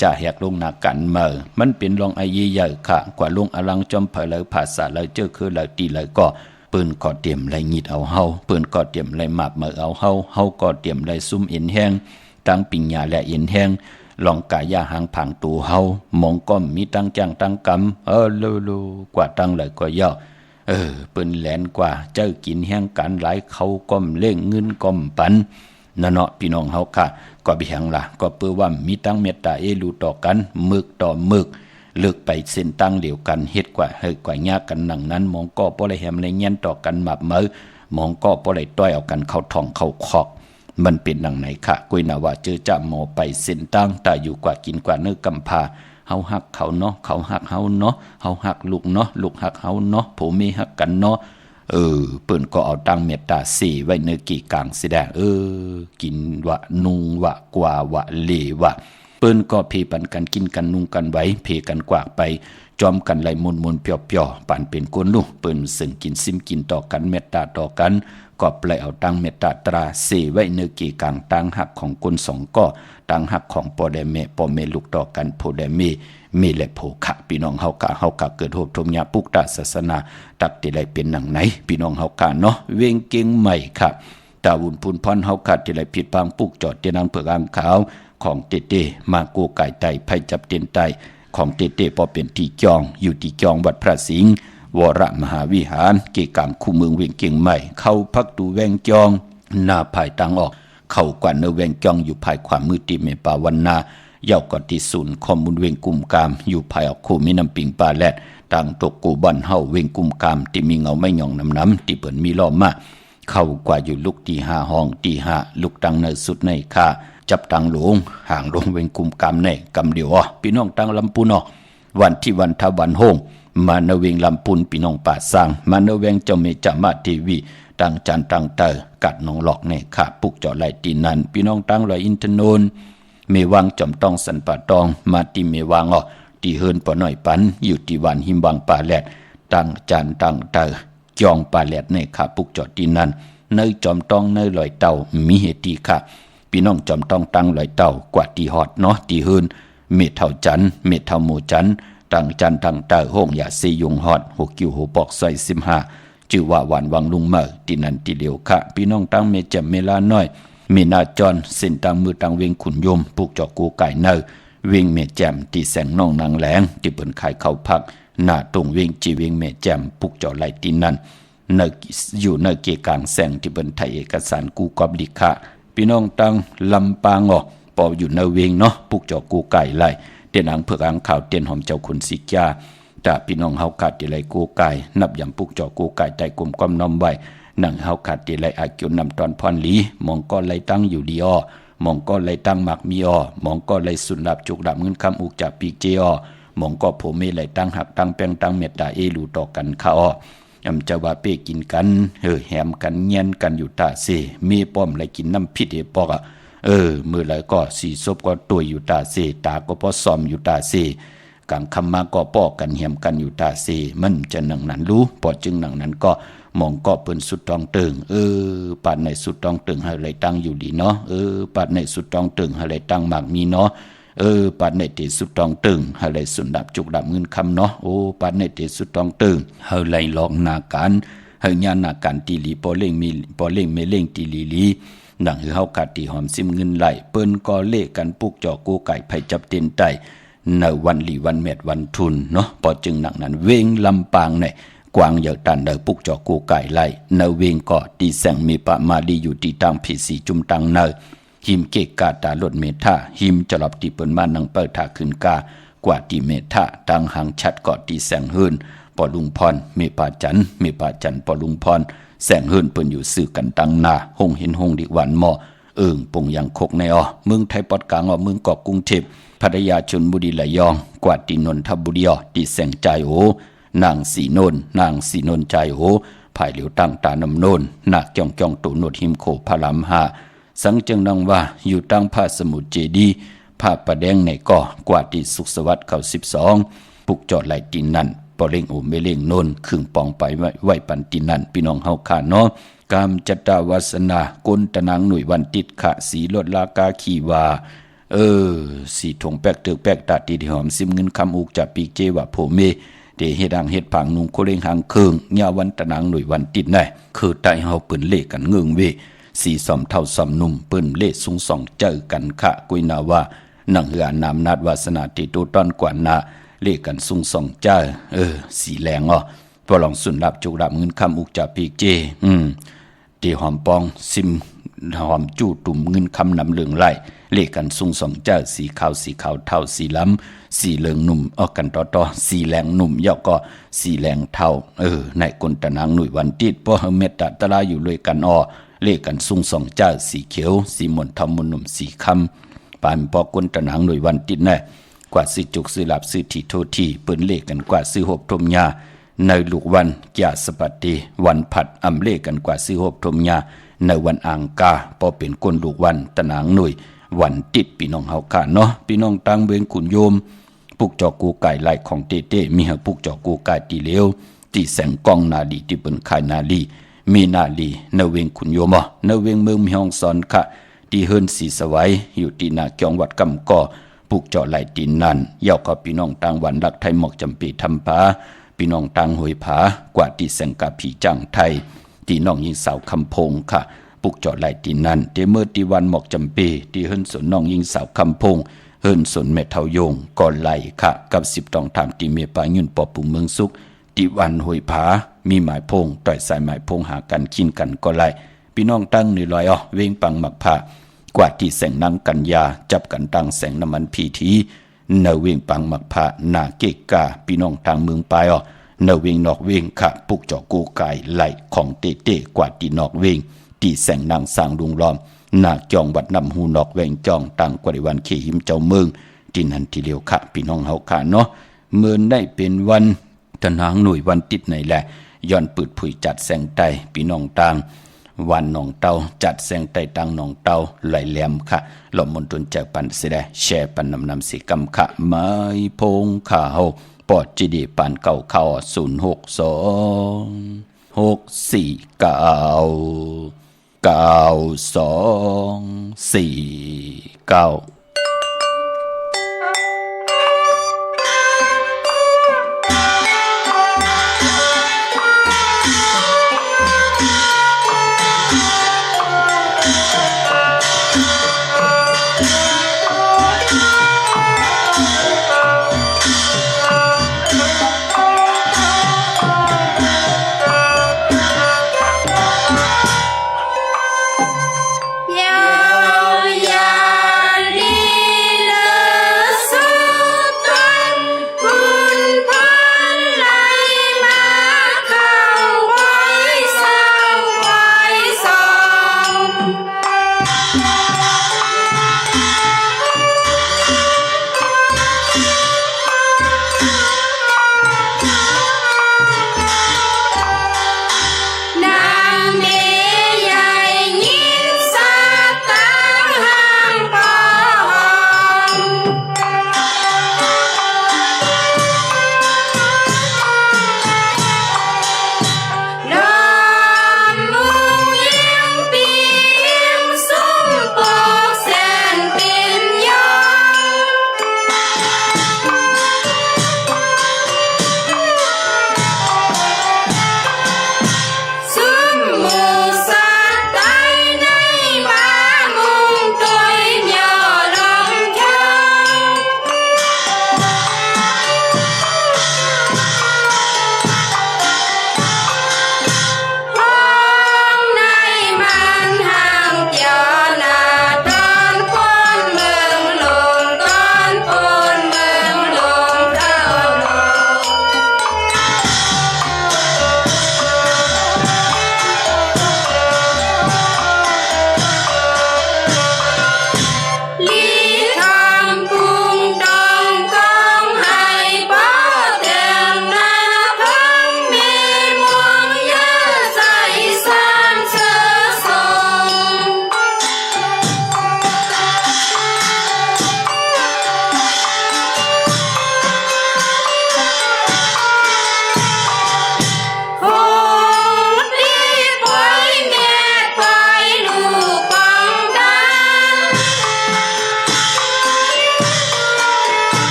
จ้าแหกลงนากันเมื่อมันเป็นลองไอเยใหญ่ค่ะกว่าลงอลังจอมเผยเลยภาษาเลยเจอคือเลยตีเลยก็ปืนก็เตรียมไรงีดเอาเฮาปืนก็เตรียมไรหมาบเมื่อเอาเฮาก็เตรียมไรซุ่มเอ็นแห้งตั้งปิญญาและเอ็นแห้งลองกายาหางผังตูเฮามองก้มมีตั้งจังตั้งกำลูกว่าตั้งเลยก็ย่อเปิ้นแหลนกว่าเจ้ากินแห้งกันหลายเขาก้มเล่งเงินก้มปันนั่นเนาะพี่น้องเฮาค่ะก็บิหังล่ะก็เปื้อว่ามีตั้งเมตตาลูต่อกันมึกต่อมึกเลือกไปเส้นตั้งเดียวกันเฮ็ดกว่ายากกันหนังนั้นมองก็บ่ได้แฮมไรเงี้ยนต่อกันหมับมือมองก็บ่ได้ต้อยเอากันเข้าท้องเข้าคอกมันเป็นดังไหนค่ะกุยนาว่าเจอจะหมอไปเส้นตั้งแต่อยู่กว่ากินกว่าเนื้อกำพาเฮาฮักเขาเนาะเขาฮักเฮาเนาะเฮาฮักลูกเนาะลูกฮักเฮาเนาะผู้มีฮักกันเนาะเปิ้นก็เอาตั้งเมตตาสี่ไว้ในกี่กลางสิได้กินวะนุงวะกว่าวะเลวะเปิ้นก็เพปันกันกินกันนุงกันไว้เพกันกว่าไปจอมกันไหลมนๆเปียวๆปานเป็นคนลูกเปิ้นซึ่งกินซิมกินต่อกันเมตตาต่อกันก็ปล่อยเอาตั้งเมตตาตราสี่ไว้ในกี่กลางตั้งหักของคนสองก็ตั้งหักของพ่อได้แม่พ่อแม่ลูกต่อกันพ่อได้แม่และโภคะพี่น้องเฮากะเกิดโหทมยาปุกตาศาสนาตักติไลเป็นหนังไหนพี่น้องเฮากะเนาะเวงเก่งใหม่ค่ะตาวุนพูนพรเฮากะติไลผิดพังปุกจอดเตนังเผือกอ่างขาวของเตมากูไก่ไตไผจับเตียนไตของเตพอเป็นที่จองอยู่ที่จองวัดพระสิงห์วรมหาวิหารเกกลางคู่เมืองเวงเก่งใหม่เข้าพักดูแวงจองหน้าภายตังออกเข้ากว่าเนแวงจองอยู่ภายขวามือติเมปาวันนาเย่าก่อนที่ศูนย์ข้อมูลเวงกุมกามอยู่ภายออกคู่มีน้ำปิงปลาแลดต่างตกกูบ้านเฮาเวงกุมกามที่มีเงาไม่หย่องน้ำที่เปิ่นมีล้อมมาเข้ากว่าอยู่ลูกที่5ห้องที่5ลูกตังในสุดในค่าจับตังหลวงห่างลงเวงกุมกามในกำเดียวพี่น้องตังลำปูนวันที่วันทวันโฮงมาเนเวงลำปุนพี่น้องป่าสร้างมาเนเวงเจ้าเมจามาทีวีตังจันตังเตอกัดน้องหลอกในขาปุกเจาะไหลตีนันพี่น้องตังลอยอินทนนเมวังจอมต้องสันป่าตองมาที่เมวังตีเฮินปอหน่อยปันอยู่ที่วันหิมวังป่าแหลดตังจันตังเตอจองป่าแหลดในขาปุกเจาะตีนันเนยจอมต้องเนยลอยเต่ามีเหตุค่ะ พี่น้องจอมต้องตั้งลอยเต่ากว่าตีฮอดเนาะตีหืนเม็ดเท่าจันเม็ดเท่าหมูจันตั้งจันตั้งเต่าห้องอย่าซียุงฮอดหกกิ้วหัวปอกใส่15จื่อว่าหวานวังลุงเมอตีนันตีเหลียวค่ะพี่น้องตั้งเมจเมลาน้อยเมนาจอนเส้นตั้งมือตั้งเวงขุนยมปลูกจอกกูไก่เนอเวงเมแจมตีแสงน้องนางแหลงที่เปิ้นขายข้าวผักหน้าตรงเวงจีเวงเมแจมปลูกจอไหลตีนันเนอยู่เนเกกลางแสงที่เปิ้นไทยเอกสารกูกอบลิค่ะพี่น้องตั้งลำปางออกปออยู่เนเวงเนาะปลูกจอกกูไก่ไหลเตียนอังเผือกอังข่าวเตียนหอมเจ้าคุณสิกาถ้าพี่น้องเฮาขาดที่ไรกูไก่นับยำปลูกจอกกูไก่ใจกลมก้มน้อมไว้หนังเฮาขาดที่ไรอากิวนำตอนพรหลีมองก็ไรตั้งอยู่ดีอ้อมองก็ไรตั้งหมักมีอ้อมองก็ไรสุนลับจุกดับเงินคำอุกจากปีเจอ้อมองก็โผเมไรตั้งหักตั้งแป้งตั้งเม็ดตาเอลูต่อกันข้าอ้อยำจะว่าเป้กินกันแหมกันเงียนกันอยู่ตาเสมีป้อมไรกินน้ำพิษเอปอกมือไรก็สีซบก็ตัวอยู่ตาเสตาก็พอซอมอยู่ตาเสกลางคำมาก็ป้อกันแหมกันอยู่ตาเสมันจะหนังนั้นรู้พอจึงหนังนั้นก็มองก็เปิ้นสุดตองตึงปาดในสุดตองตึงให้ไรตั้งอยู่ดีเนาะปาดในสุดตองตึงให้ไรตั้งหมากมีเนาะปาดในเตสุดตองตึงให้ไรสุนดับจุกดับเงินคำเนาะปาดในเตสุดตองตึงให้ไรลองนาการให้ญาณาการตีลีปอเล่งมีปอเล่งไม่เล่งตีลีดังคือเฮาขาดตีหอมซิมเงินไหลเปิ้นก็เล่กันปุกจอกูไก่ไผจับเต็นไตในวันหลีวันเม็ดวันทุนเนาะพอจึงหนักนั้นเวงลำปางในกวางเหยาตันเดอปุกจอกูไก่ไล่เนเวงก็ตีแสงมีปะมาดีอยู่ตีตังผีสีจุมตังเนหิมเกกกาตาลดเมธาหิมจะหลับตีเปิ้นมานังเปิดถาขึ้นกากว่าตีเมธาตังหางชัดก็ตีแสงหืนปอลุงพรเมปาจันปอลุงพรแสงหืนเปิ้นอยู่สื่อกันตังนาหงเห็นหงดิหวานหม้อปงยังคกในเมืองไทยปอดกลางเมืองเกาะกรุงเทพพัทยาชลบุรีระยองกว่าตีนนทบุรีตีแสงใจนางสีโนนใจภายเหลียวตั้งตานำโนนนาคจ้องตูนดหิมโคพระลำหาสังจึงดังว่าอยู่ตั้งผ้าสมุทรเจดีผ้าประแดงในก่อกว่าตีสุขสวัสดิ์เขา12ปุกจอดไหลตีนั่นปอเล่งไม่เล่งโนนครึ่งปองไปไว้ปันตีนั่นพี่น้องเฮาขาเนาะกามจัตตาวาสนากุนตนางหน่วยวันติดขะสีลดลากาขีวาสีถงแปกเตือกแปกตาตีหอมซิมเงินคำอุกจากปีเจว่าโผเมเดเฮ็ดางเฮ็ดผังนุงโคเร่งหางเคืองญาวันตะนางหน่วยวันติดได้คือไตเฮาปืนเล่กันเงืองเวสีสอมเท่าสอมนุ่มปืนเล่สุงส่องเจอกันขะกุยนาว่านังเหือนามนาดวาสนาติโตต้อนกว่านาเล่กันสุงส่องเจอสีแรงพอลองสุนรับจุกรับเงินคำอุกจากปีเจตีหอมปองซิมหอมจู้ตุ่มเงินคำนำเหลืองไหลเลกันสุงสองเจ้าสีขาวเท่าสีล้ำสีเหลืองหนุ่มกันต่อสีแหลงหนุ่มย่อก็สีแหลงเท่าในกลตะนางหน่วยวันติดเพราะเมตตาตะลาอยู่เลยกันเลกันสุงสองเจ้าสีเขียวสีมนทำมนหนุ่มสีคำปานพอกลตะนางหน่วยวันติดแน่กว่าซื้อจุกซื้อหลับซื้อทีโททีเปิ้นเลกันกว่าซื้อหบทมยาในลูกวันยาสปัตติวันผัดอำเลกันกว่าซื้อหบทมยาในวันอังกาพอเป็นคนลูกวันตะนางหน่วยวันติดพี่น้องเฮาขาเนาะพี่น้องตั้งเวงขุนโยมปุกจอกูไก่ไล่ของเต้มีหาปุกจอกูไก่ตีเลวตีแสงกองนาลีที่เปิ้นขายนาลีมีนาลีเนเวงขุนโยมเนเวงเมืองมีห้องสอนค่ะที่เฮิรนสีสวัยอยู่ที่นาเกียงวัดกำก่อปุกจอไหลตีนั่นเย่ากับพี่น้องตั้งวันรักไทยหมอกจำปีทำผาพี่น้องตั้งหอยผากว่าที่แสงกาผีจังไทยที่น้องยิงสาวคำพงค่ะปุกจอดไหลตีนั่นเตเมื่อตีวันหมอกจำปีที่เฮิรนสนน้องยิงสาวคำพงเฮิรนสนแม่เทาโยงก่อนไหลค่ะกับ10ตองถามตีเมียปายุ่นปอปุ่มเมืองสุขตีวันหอยผามีหมายพงต่อยสายหมายพงหากันขินกันก็ไหลพี่น้องตั้งนี่ลอยเวงปังหมักผากว่าที่แสงนางกันยาจับกันตั้งแสงน้ำมันพีทีเนเวงปังหมักผาหนาเกกาพี่น้องทางเมืองปลายเนเวงนอกเวงค่ะปุกจอกูไก่ไหลของเต้กว่าที่นอกเวงตีแสงนางสร้างลุงล้อมนาจองวัดนำหูนอกแหวงจองตั้งกว่าวันเขหิมเจ้าเมืองที่นั่นที่เลียวค่ะพี่น้องเฮาค่ะเนาะเมื่อได้เป็นวันตะนางหน่วยวันติดในแหละย้อนปืดผุยจัดแสงไตพี่น้องต่างวันหนองเตาจัดแสงไตตังหนองเตาไหลแหลมค่ะหล่อมนตนจากปันเสดแช่ปันนำสีกำค่ะไม้พงข่าวปอดจีดีปานเก่าเข้า062 649 9249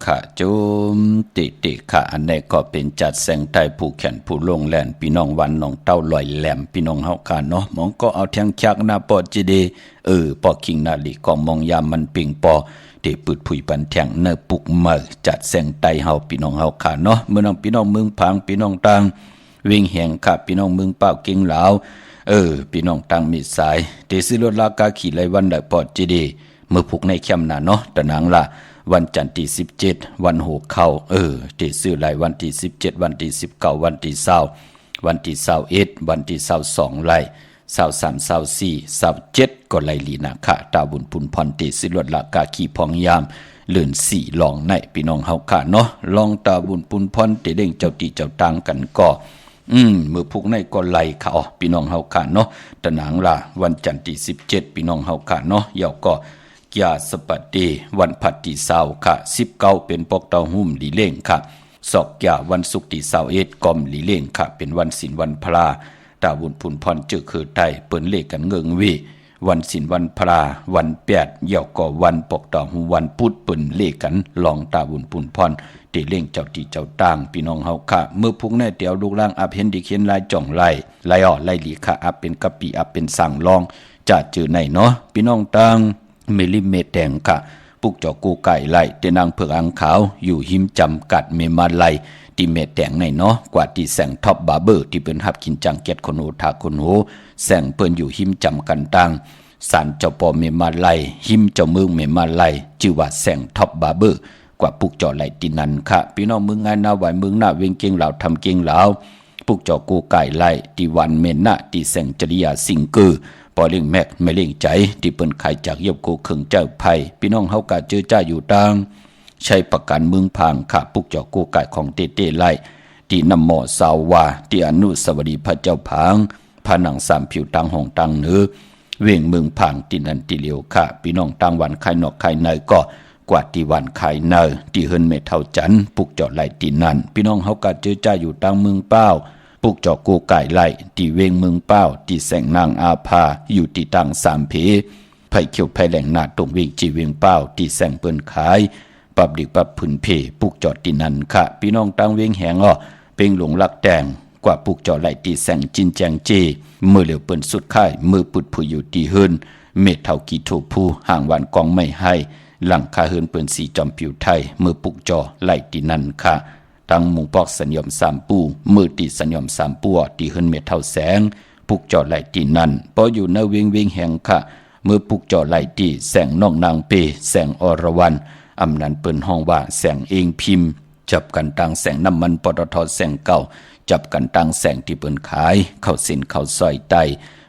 ค่ะจุมติค่ะอันนี้ก็เป็นจัดแสงไทยผู้แข่นผู้ลงแล่นพี่น้องวันน้องเต้าลอยแหลมพี่น้องเฮาค่ะเนาะมองก็เอาเทียงชักหน้าปอจีดีปอคิงนาลีก็มองยามมันปิงปอที่ปืดผุยปันแทงเนปุกเมอจัดแสงไตเฮาพี่น้องเฮาค่ะเนาะเมื่อน้องพี่น้องเมืองพังพี่น้องต่างวิ่งแห่งค่ะพี่น้องเมืองเป้ากิ่งหลาวพี่น้องต่างมีสายที่ซื้อรถลากาขี่ไลวันได้ปอจีดีมือผูกในเข้มน่ะเนาะตะนางละ วันจันทร์ที่17วันโหเข้าที่ซื้อไหลวันที่17วันที่19วันที่20วันที่21วันที่22ไหล23 24 27ก็ไหลลีนะคะตาบุญพุนพรติสิลวดละกาขีพองยามเลื่อน4ลองในพี่น้องเฮาค่ะเนาะลองตาบุญพุนพรติเด้งเจ้าตีเจ้าตังกันก็มือพุกในก็ไหลค่ะพี่น้องเฮาค่ะเนาะตะหนังล่ะวันจันทร์ที่17พี่น้องเฮาค่ะเนาะยาวก็ยาสปัตติวันพัดที่20ค่ะ19เป็นปอกเตาหุ่มลีเล่งค่ะศอกยาวันศุกร์ที่21กอมลีเล่งค่ะเป็นวันศีลวันพระตาบุญพุนพรเจอคือไทยเปิ้นเลขกันเงิงวิวันศีลวันพระวัน8ยาวก็วันปอกเตาหุ่มวันพุธเปิ้นเลขกันลองตาบุญพุนพรติเล่งเจ้าที่เจ้าต่างพี่น้องเฮาค่ะเมื่อพุกแน่เตียวลูกล่างอับเห็นดิเขียนลายจ่องไล่อ้อไล่หลีค่ะอับเป็นกะปิอับเป็นสั่งลองจะเจอในเนาะพี่น้องต่างเมลิเมแดงค่ะปุกจอกูไก่ไล่เตนางเผือกอังขาวอยู่หิมจำกัดเมมาไลที่เมแดงในเนาะกว่าที่แสงท็อปบาร์เบอร์ที่เป็นหับกินจังเก็ดคนโหทาคนโหแสงเปิ้นอยู่หิมจำกันตังสารเจ้าปอเมมาไลหิมเจ้าเมืองเมมาไลชื่อว่าแสงท็อปบาร์เบอร์กว่าปุกจอไล่ตินันค่ะพี่น้องเมืองงานนาไหวเมืองหน้าเวงเก่งเหล่าทำเก่งเหล่าปุกจอกูไก่ไล่ที่วันเมนนะที่แสงจริยาสิงเกอปอเลี้ยงแม็กไม่เลี้ยงใจที่เปิ้นขายจากเยียบโกเคิงเจ้าไผ่พี่น้องเฮากะเจอจ้าอยู่ตังใช้ประกันเมืองพางค่ะปุกจอกูไก่ของเต้ไล่ที่นำหมอสาววาที่อนุสาวรีย์พระเจ้าผางผนังสามผิวตังห้องตังเหนือเวียงเมืองพางที่นันติเหลียวค่ะพี่น้องตังวันใครนอกใครในก็กว่าที่วันขายเนอที่เฮินเมเท่าจันปุกจอไหลตีนั่นพี่น้องเฮากะเจอจ้าอยู่ตังเมืองเป้าปุกจอกูไก่ไหลที่เวงเมืองเป้าที่แสงนางอาภาอยู่ที่ตัง3 เพไผ่เขียวไผ่แหล่งนาตรงเวงจีเวงเป้าที่แสงเปิ้นขายปับดิกปับผืนเพปุกจอตีนั่นค่ะพี่น้องตังเวงแหงเป่งหลงลักแดงกว่าปุกจอไหลที่แสงจินแจงเจมือเหลียวเปิ้นสุดค่ายมือปุดผู้อยู่ที่เฮินเม็ดเท่ากีโทผู้ห่างวันกองไม่ให้หลังคาเฮินเปิ้นสีจอมผิวไทยมือปุกจอไหลตีนั่นค่ะตั้งมุงปอกสัญญม3 ปูมือตีสัญญม3 ปัวตีเฮินเม็ดเท่าแสงปุกจอไหลตีนั่นพออยู่ในเวงแห่งค่ะมือปุกจอไหลตีแสงน้องนางเปแสงอรวรรณอำนั้นเปิ้นห้องว่าแสงเองพิมพ์จับกันตังแสงน้ำมันปตทแสงเก่าจับกันตังแสงที่เปิ้นขายเข้าสินเข้าซอยไต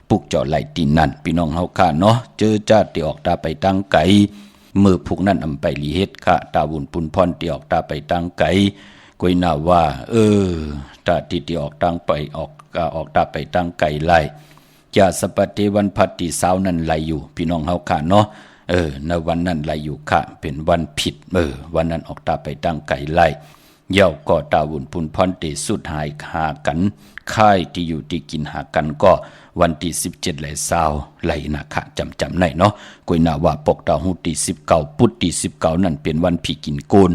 ปุกจอไหลตีนั่นพี่น้องเฮาค่ะเนาะเจอจ้าที่ออกตาไปตั้งไกมือพุกนั่นอำไปลีเฮ็ดค่ะตาบุญปุนพรที่ออกตาไปตั้งไกกวยน่าว่าตาที่ออกตั้งไปออกตาไปตั้งไกไล่จะสปฏิวันพัดที่20นั่นไหลอยู่พี่น้องเฮาค่ะเนาะในวันนั้นไหลอยู่ค่ะเป็นวันผิดวันนั้นออกตาไปตั้งไกไล่เย่าก็ตาบุญพุนพรติสุดหายหากันค่ายที่อยู่ที่กินหากันก็วันที่17และ20ไหลนะคะจำในเนาะกวยน่าว่าปกตาหูที่19พุธที่19นั่นเป็นวันผีกินโกน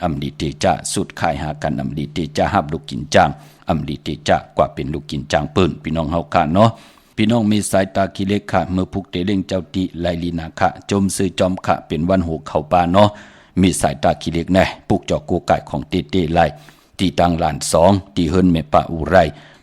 อำลีเตจะสุดค่ายหากันอำลีเตจะฮับลูกกินจ้างอำลีเตจะกว่าเป็นลูกกินจ้างเปิ้นพี่น้องเฮาค่ะเนาะพี่น้องมีสายตาขี้เล็กค่ะเมื่อพุกเตเล่งเจ้าติไหลลีนาคะจมซื้อจอมค่ะเป็นวันโหเข้าป่าเนาะมีสายตาขี้เล็กแน่ปุกจอกูไก่ของเต้ไล่ที่ตังลาน2ที่เฮินเมปะอุไร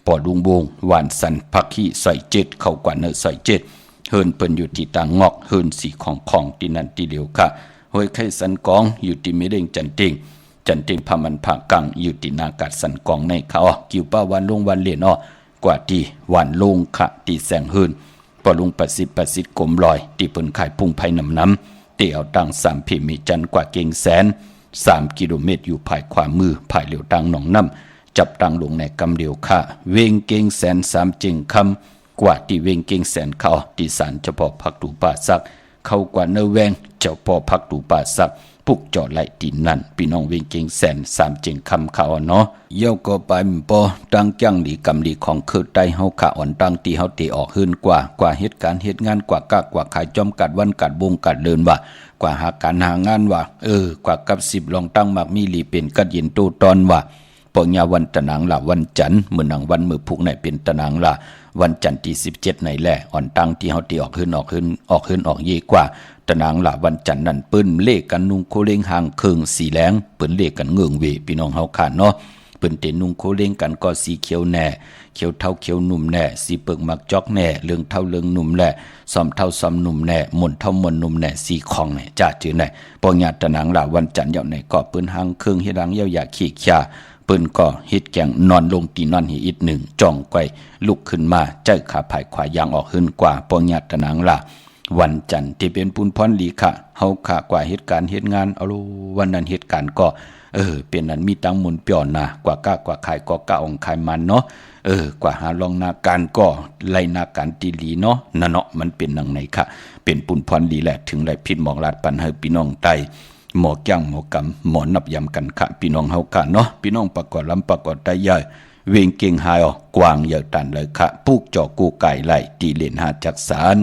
ปอลุงวงหวานสันพักขี้ใส่7เข้ากว่าเนอใส่7เฮินเปิ้นอยู่ที่ตางงอกเฮินสีของที่นั่นที่เดียวค่ะห้วยไข่สันกองอยู่ที่เมเด้งจันเต็งพามันผากังอยู่ที่นากาศสันกองในเขากิวป้าวันลงวันเลียนกว่าที่วันลงค่ะที่แสงเฮินปอลุงประสิทธิ์กลมลอยที่เปิ้นขายพุ่งไผ่น้ำเตี่ยวตัง3 เพมีจันกว่าเก่งแสน3 กิโลเมตรอยู่ภายขวามือภายเหลียวตังหนองน้ำจับตังลงในกำเดียวค่ะเวงเก่งแสน3 จิงคำกว่าที่เวงเก่งแสนเขาที่ศาลเฉพาะพักตูป่าซักเข้ากว่าเนแวงเจ้าพ่อพักตูป่าซักปุกจอไหลตีนั่นพี่น้องเวงเก่งแสน3 จิงคำเขาเนาะเย่าก็ไปปอตังจังหลีกำลีของคือไตเฮาขาอ่อนตังตีเฮาตีออกหื้นกว่าเหตุการณ์เหตุงานกว่าขายจอมกัดวันกัดวงกัดเดินว่ากว่าหาการหางานว่กว่ากับ10ลองตั้งมักมีหลีเป็นกัดยินตูตอนว่าปองยาวันตะนางละวันจันทร์มื้อนังวันมื้อพุกไหนเป็นตะนางละวันจันทร์ที่17ในแลอ่อนตังที่เฮาตีออกหื้นออกเยกว่าตะนางละวันจันทร์นั่นเปิ้นเลขกันนุงโคเลงหางเคิงสีแหลงเปิ้นเลขกันเงืองเวพี่น้องเฮาค่ะเนาะ เปิ้นเตนุ่งโคเล้งกันก็สีเขียวแน่เขียวเท่าเขียวหนุ่มแน่สีเปิกมักจอกแน่เหลืองเท่าเหลืองหนุ่มแน่ซ้อมเท่าซ้อมหนุ่มแน่หม่นเท่าหม่นหนุ่มแน่สีคองแน่จ้าจื้อแน่ปอญาตะหนังล่ะวันจันทร์เหยาะในก็เปิ้นหางเครื่องเฮ็ดหางยาวอย่าขี้ขยาเปิ้นก็เฮ็ดแกงนอนลงตีนอนหีอีกหนึ่งจ้องไกวลุกขึ้นมาใจขาภายขวายางออกขึ้นกว่าปอญาตะหนังล่ะวันจันทร์ที่เป็นปุณพรลีค่ะเฮาขากว่าเหตุการณ์เหตุงานเอาวันนั้นเหตุการณ์ก็เป็นนั้นมีตังมุนเปียวนะกว่าก้ากว่าขายก็ก้าองขายมันเนาะกว่าหาลองนาการก็ไล่นาการตีหลีเนาะนั่นเนาะมันเป็นนังไหนค่ะเป็นปุณพรลีแหละถึงไล่พิษหมอกลาดปันให้พี่น้องไตหมอก้างหมอกำหมอนับยำกันค่ะพี่น้องเฮาค่ะเนาะพี่น้องประกอบลำประกอบไตใหญ่เวงเก่งหายกวางเหยาตันเลยค่ะปุกจ่อกูไก่ไล่ตีเล่นหาจักสาร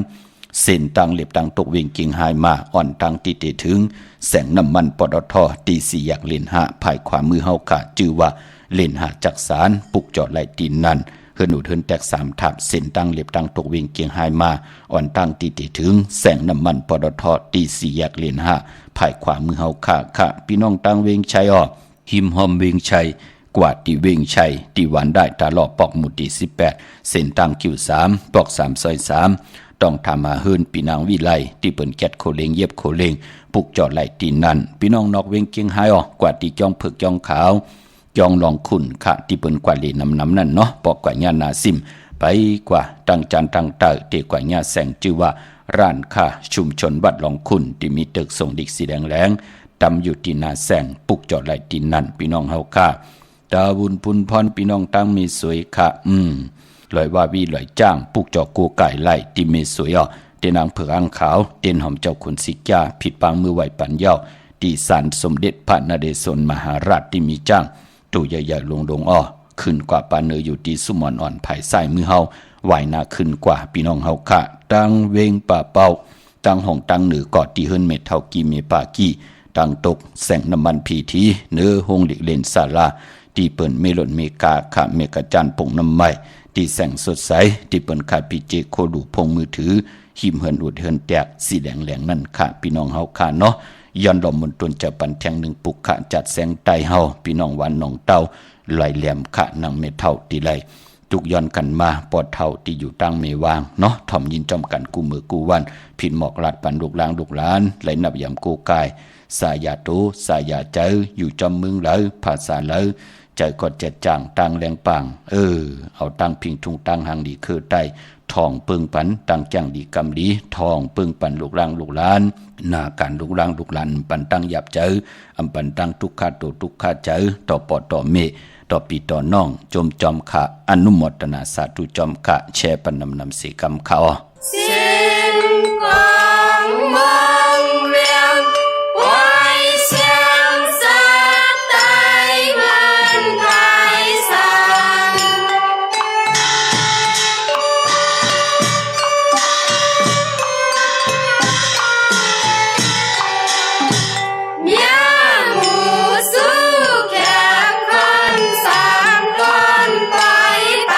เส้นตังเล็บตังตกเวงกิ่งหายมาอ่อนตังตีเตถึงแสงน้ำมันปตทตีสี่อยากเล่นหาภายขวามือเฮาค่ะชื่อว่าเล่นหาจักสารปุกจอดไหลตีนนั่นเฮือนหนูเฮือนแตกสามทับเส้นตังเล็บตังตกเวงกิ่งหายมาอ่อนตังตีเตถึงแสงน้ำมันปตทตีสี่อยากเล่นหาภายขวามือเฮาค่ะพี่น้องตังเวงชัยหิมหอมเวงชัยกว่าตีเวงชัยตีหวานได้ตาลอปอกหมุตี18เส้นตังคิว3ปอก3ซอย3ต้องทำมาเฮินปีนางวิไลที่เปิ้นแกดโคเลงเย็บโคเลงปุกจอดไหลตีนั่นพี่น้องนอกเวงเกียงไฮกว่าที่จ้องเผือกจ้องขาวจ้องลองขุนค่ะที่เปิ้นกว่าเลน้ำนั่นเนาะปอกกว่าญานาซิมไปกว่าตั้งจันตั้งเตอเตกว่าญาแสงชื่อว่าร้านค้าชุมชนวัดลองขุนที่มีตึกส่งดิกสีแดงตำอยู่ที่นาแสงปุกจอดไหลตีนั่นพี่น้องเฮาค่ะตาบุญพุนพรพี่น้องตั้งมีสวยค่ะลอยว่าวีลอยจ้างปุกจอกูไก่ไล่ติเมสวยเตนางเผือกอังขาวเตนหอมเจ้าขุนสิกาผิดปางมือไหวปันเย้าตีสันสมเด็จพระนเรศวรมหาราชที่มีจ้างตัวใหญ่ๆลงขึ้นกว่าปานเนยอยู่ที่สุมอนอ่อนภายใต้มือเฮาไหวนาขึ้นกว่าพี่น้องเฮาค่ะตั้งเวงป่าเป้าตั้งห้องตั้งเหนือกอดที่เฮิรนเม็ดเท่ากีเมปากี้ตั้งตกแสงน้ำมันพีทีเนื้อหงหลีกเลนศาลาที่เปิ่นเมลอนเมกาค่ะเมกะจันปงน้ำไม้ที่แสงสดใสที่เปิ้นขาดปีเจโคดูพงมือถือหิมเฮินอุดเฮินแตกสีแดงนั่นค่ะพี่น้องเฮาค่ะเนาะย้อนดอมมนตนจะปันแทงหนึ่งปุกค่ะจัดแสงไตเฮาพี่น้องวันน้องเต้าลอยแหลมค่ะนางเมเท่าตีไหลทุกย้อนกันมาปอดเท่าที่อยู่ตั้งเมวางเนาะถ่อมยินจอมกันกูมือกูวันผิดหมอกลาดปันลูกล้างลูกหลานไหลนับยำกูกายสายาโตสายาเจออยู่จอมมึงเลยภาษาเลยใจก็เจ็ดจ่างตังแรงปังเอาตังพิงทุงตังหางดีคือไตทองปึงปันตังจังดีกำดีทองปึงปันลูกล่างลูกหลานหน้าการลูกล่างลูกหลานปันตังหยับเจออำปันตังทุกขาตัวทุกขาเจอต่อปอต่อเมต่อปีต่อน้องจมจอมขะอนุโมทนาสาธุจอมขะแช่ปนนำสีกำเขา星光梦亮，外向色带门台上。面目素强看三端白板。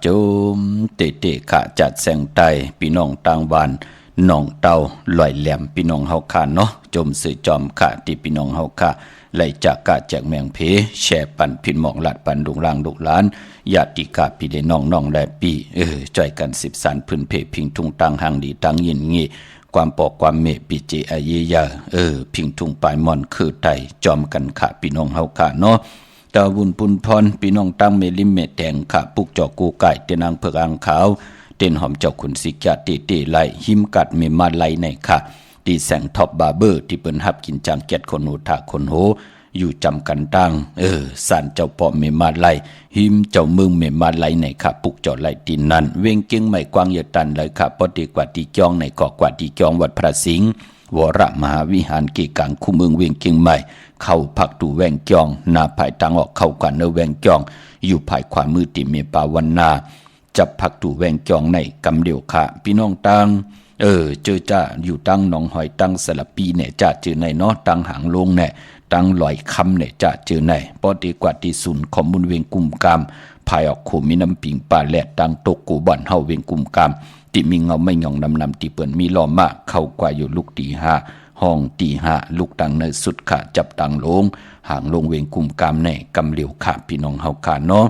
โจมเตเตขะจัดแสงไตพี่น้องต่างบ้านน้องเตาลอยแหลมพี่น้องเฮาค่ะเนาะจมสื่อจอมค่ะที่พี่น้องเฮาค่ะไล่จากกะแจกแมงเพแช่ปั่นพินหมองหลัดปั่นดุงล่างดุกหลานญาติกะพี่ได้น้องและปีจ่อยกัน10สันพื้นเพพิงทุงตังหางดีตังยินงี้ความปอกความเมปิเจอาเยยาพิงทุงปลายมอนคือไตจอมกันค่ะพี่น้องเฮาค่ะเนาะตาวุนปุนพรพี่น้องตั้งเมลิมเมแดงค่ะปุกจอกูไก่เตนางเผือกอ่างขาวเต้นหอมเจ้าขุนสิกะเตไหลหิมกัดเมมาไหลในค่ะตีแสงท็อปบาร์เบอร์ที่เปิ้นฮับกินจังเกียดคนหูทาคนโหอยู่จำกันตั้งสานเจ้าปอเมมาไหลหิมเจ้าเมืองเมมาไหลในค่ะปุกจอไหลตีนนั้นเวงเก่งไม่กว้างเยอะตันเลยค่ะปฏิกว่าตีจองในเกาะกว่าตีจองวัดพระสิงห์วรมหาวิหารเกกังคู่เมืองเวียงเก่งใหม่เข้าพักดูแวงจองนาภายทางออกเข้ากว่าเนแวงจองอยู่ภายขวามือติเมปาวันนาจับพักดูแวงจองในกำเดียวค่ะพี่น้องตังเจอจ้าอยู่ตั้งหนองหอยตั้งสลับปีเนี่ยจ้าเจอในเนาะตั้งหางลงเนี่ยตั้งลอยคำเนี่ยจ้าเจอในปอดีกว่าที่ศูนย์ของบุญเวียงกุมกามภายออกโคมีน้ำปิงป่าแหลดตั้งตกกูบ่อนเฮาเวียงกุมกามที่มีเงาไม่หย่องนำที่เปิ่นมีล้อมากเข้ากว่าอยู่ลูกตีห้าห้องตีห้าลูกตังในสุดขาจับตังลงห่างลงเวียงกุมกามในกำเหลียวขาพี่น้องเฮาขาเนาะ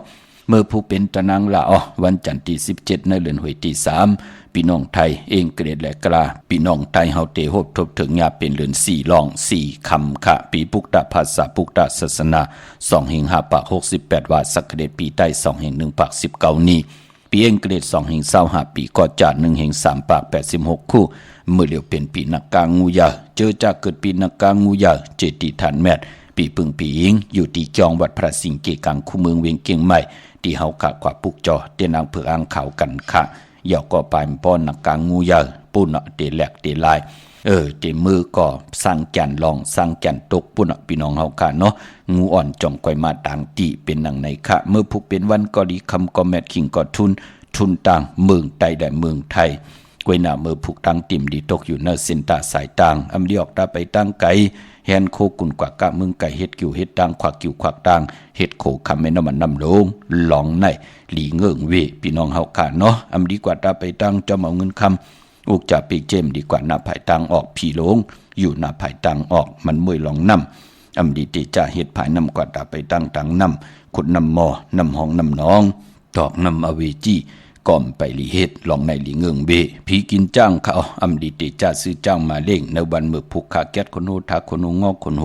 เมื่อผู้เป็นตะนางละวันจันทร์ที่17ในเดือนหวยที่3พี่น้องไทยเองเกรดและกลาพี่น้องไทยเฮาเตโฮบทบถึงยาเป็นเดือน4ลอง4คำค่ะปีปุกตะภาษาปุกตะศาสนา2แห่ง5ปาก68ว่าสักเดปีใต้2แห่ง1ปาก19นี้ปีเองเกรด2แห่ง25ปีก็จาด1แห่ง3ปาก86คู่เมื่อเลียวเป็นปีนักกางูยาเจอจากเกิดปีนักกางูยาเจติฐานแมทปีปึงปีอิงอยู่ที่จองวัดพระสิงห์เกกังคู่เมืองเวียงเกียงใหม่ที่เฮากะกว่าปุกจอเตนางเผือกอ่างขาวกันค่ะยาวก็ปายป้อนนักกางงูยาปุ่นเตแหลกเตลายเตมือก็สร้างแก่นลองสร้างแก่นตกปุ่นพี่น้องเฮาค่ะเนาะงูอ่อนจ่องก้อยมาต่างตีเป็นนังในค่ะเมื่อผู้เป็นวันก็ดีคำก็แมทคิงก็ทุนต่างเมืองใต้และเมืองไทยกวยหน้าเมื่อผูกตั้งติ่มดีตกอยู่เนเส้นตาสายต่างอำดีออกตาไปตั้งไกแฮนโคกุนกว่ากะเมืองไก่เฮ็ดกิ่วเฮ็ดตังขวักกิ่วขวักตังเฮ็ดโคคำแม่น้ำมันน้ำลงหลองในหลีเงื่งเวพี่น้องเฮาค่ะเนาะอำดีกว่าตาไปตั้งจอมเอาเงินคำอุกจะปีเจมดีกว่าหน้าภายตังออกพี่ลงอยู่หน้าภายตังออกมันมวยหลองน้ำอำดีติจะเฮ็ดภายน้ำกว่าตาไปตั้งตังน้ำขุดน้ำหมอน้ำห้องน้ำน้องตอกน้ำอเวจีก่อมไปลีเฮ็ดลองในลีเงืองเบผีกินจ้างเขาอำดีติจ่าซื้อจ้างมาเล่งในวันเมื่อผูกขาแก๊สคนโหทาคนโหงอกคนโห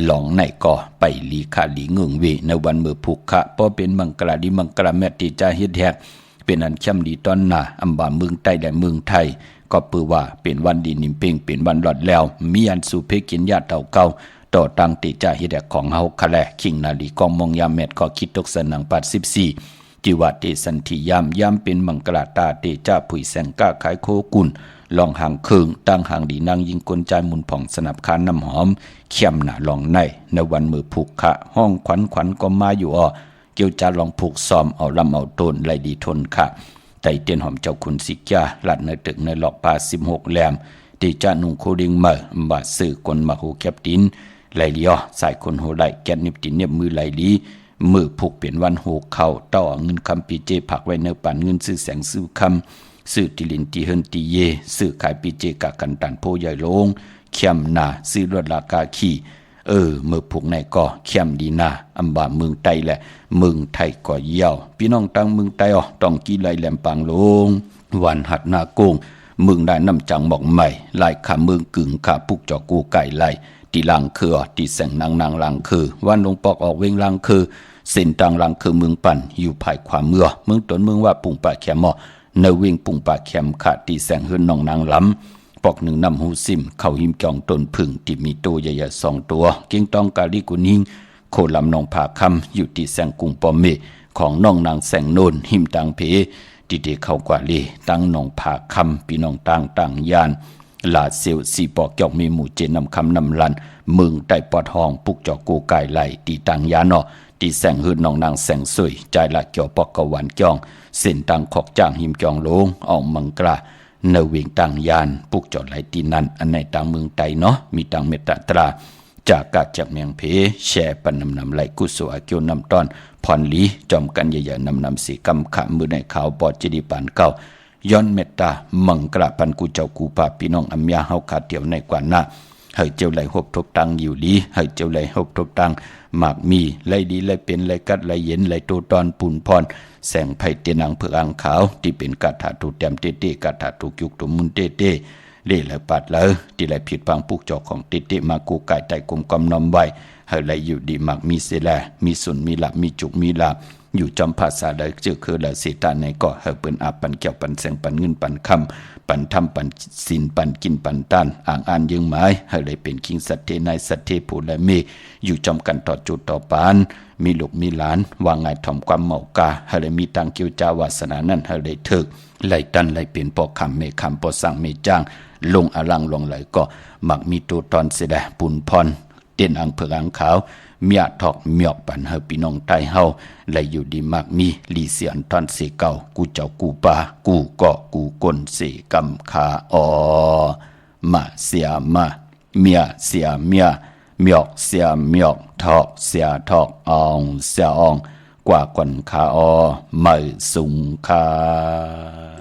ลองในก่อไปลีขาลีเงืองเวในวันเมื่อผูกขาพอเป็นมังกราดิมังกราแมตติจ่าเฮ็ดแฮกเป็นอันเข้มดีตอนหน้าอำบาเมืองใต้และเมืองไทยก็ปือว่าเป็นวันดีนิ่มเป่งเป็นวันหลอดแล้วมีอันสู่เพกินญาติเต่าเก่าต่อตังติจ่าเฮ็ดแฮกของเฮาคะแลคิงนาลีกองมองยามแมตก็คิดตกสนังปัด14จิวะเตสันทิยามเป็นมังกลาตาเตจ้าผุยแสงก้าขายโคกุลลองหางเคืองตั้งหางดีนางยิงกลใจมุนผ่องสนับคานน้ำหอมเข้มหนาลองในวันมือผูกขะห้องขวัญก็มาอยู่เกี่ยวจะลองผูกซ้อมเอาลำเอาโตนไหลดีทนค่ะไตเตียนหอมเจ้าคุณสิกาหลัดในตึกในหลอกปลา16แหลมเตจ้านุ่งโคดิงเมื่อบาสื่อกลมาโหแคบตินไหลลีสายคนโหไหลแกนนิบตินเนียบมือไหลลีมือผูกเปลี่ยนวันโหเข้าต่อเงินคำปีเจผักไว้เนื้อปันเงินซื้อแสงซื้อคำซื้อติลินตีเฮินตีเยซื้อขายปีเจกะกันตันโพใหญ่ลงเข้มนาซื้อรถลากาขี่มือผูกในก็เข้มดีนาอำบาเมืองไทยแหละเมืองไทยก็เยี่ยวพี่น้องตั้งเมืองไทยต้องกี่ไหลแหลมปางลงวันหัดนาโกงเมืองได้น้ำจังบอกใหม่ลายขาเมืองกึ่งขาปุกจอกูไก่ไหลตีลังคือตีแสงนางลังคือวันลงปอกออกเวงลังคือเส้นต่างลังคือเมืองปั่นอยู่ภายขวาเมืองตนเมืองว่าปุ่งป่าแคมในเวงปุ่งป่าแคมขาตีแสงเฮือนน้องนางล้ำปอกหนึ่งนำหูซิมเข้าหิมจองต้นพึ่งที่มีตัวใหญ่ๆ2ตัวเก่งตองกาลิกุนิงโคลำนองผาคำอยู่ที่แสงกุงปอมเมของน้องนางแสงโนนหิมตังเพที่เด็กเข้ากว่าเลตั้งน้องผาคำพี่น้องต่างยานลาเซลสีปอกจอกมีหมู่เจนำคำนำลันเมืองใต้ปอดห้องปุกจอกกูไก่ไหลตีต่างยานตีแสงหืดน้องนางแสงสวยใจละเกี่ยวปอกกหวานจองเส้นต่างขอกจ้างหิมจองลงออกมังกราเนเวงต่างยานปุกจอดไหลตีนันอันในต่างเมืองไต้มีต่างเมตตาตรา จากกาจากเมียงเพแช่ปันนำไหลกุศลอากิวนำตอนพรลีจอมกันใหญ่ๆนำสีกำขะมือในขาวปอดจิดีปานเก้าย้อนเมตตามังกระปันกูเจ้ากูป่าพี่น้องอัมยาเฮาขาดเดียวในกว่าหน้าเฮยเจ้าไหลหบทบตังอยู่ลีเฮยเจ้าไหลหบทบตังหมากมีไหลดีไหลเป็นไหลกัดไหลเย็นไหลโตตอนปุ่นพรแสงไผ่เตียนังเผือกอ่างขาวที่เป็นกาถาตุเต็มเต้ๆกาถาตุยุกตุมุนเต้เล่และปัดเลยที่ไหลผิดพังปุกจอกของเต้มากูกายใจกลมกำนำไว้เฮยไหลอยู่ดีหมากมีเสแลมีสุนมีหลับมีจุกมีหลับอยู่จำภาษาใดเจอคือละเสตาในก็เฮเปิ้นอาปันเกี่ยวปันแสงปันเงินปันคำปันทำปันสินปันกินปันต้านอ่างอ่านยึงหมายเฮเลยเป็นคิงสัตเทนายสัตเทผู้และเมอยู่จำกันต่อจุดต่อปานมีลูกมีหลานวางไงถ่อมความเมากาเฮเลยมีตังเกียวจาวาสนานั้นเฮเลยถึกไหลตันไหลเป็นปอคำเมคำปอสั่งเมจ้างลงอลังลงไหลก็มักมีตัวตอนเสดปุ่นพรเต้นอังเผือกอังขาวเมียทอกเมียกปันเฮาพี่น้องไทยเฮาและอยู่ดีมากมีลีเสียนตอนเสเก่ากูเจ้ากูปากูเกาะกูกนเสกำคาออมาเสียมาเมียเสียเมียเมียกเสียเมียกทอกเสียทอกอองเสียอองกว่ากวนคาออไม่สุงคา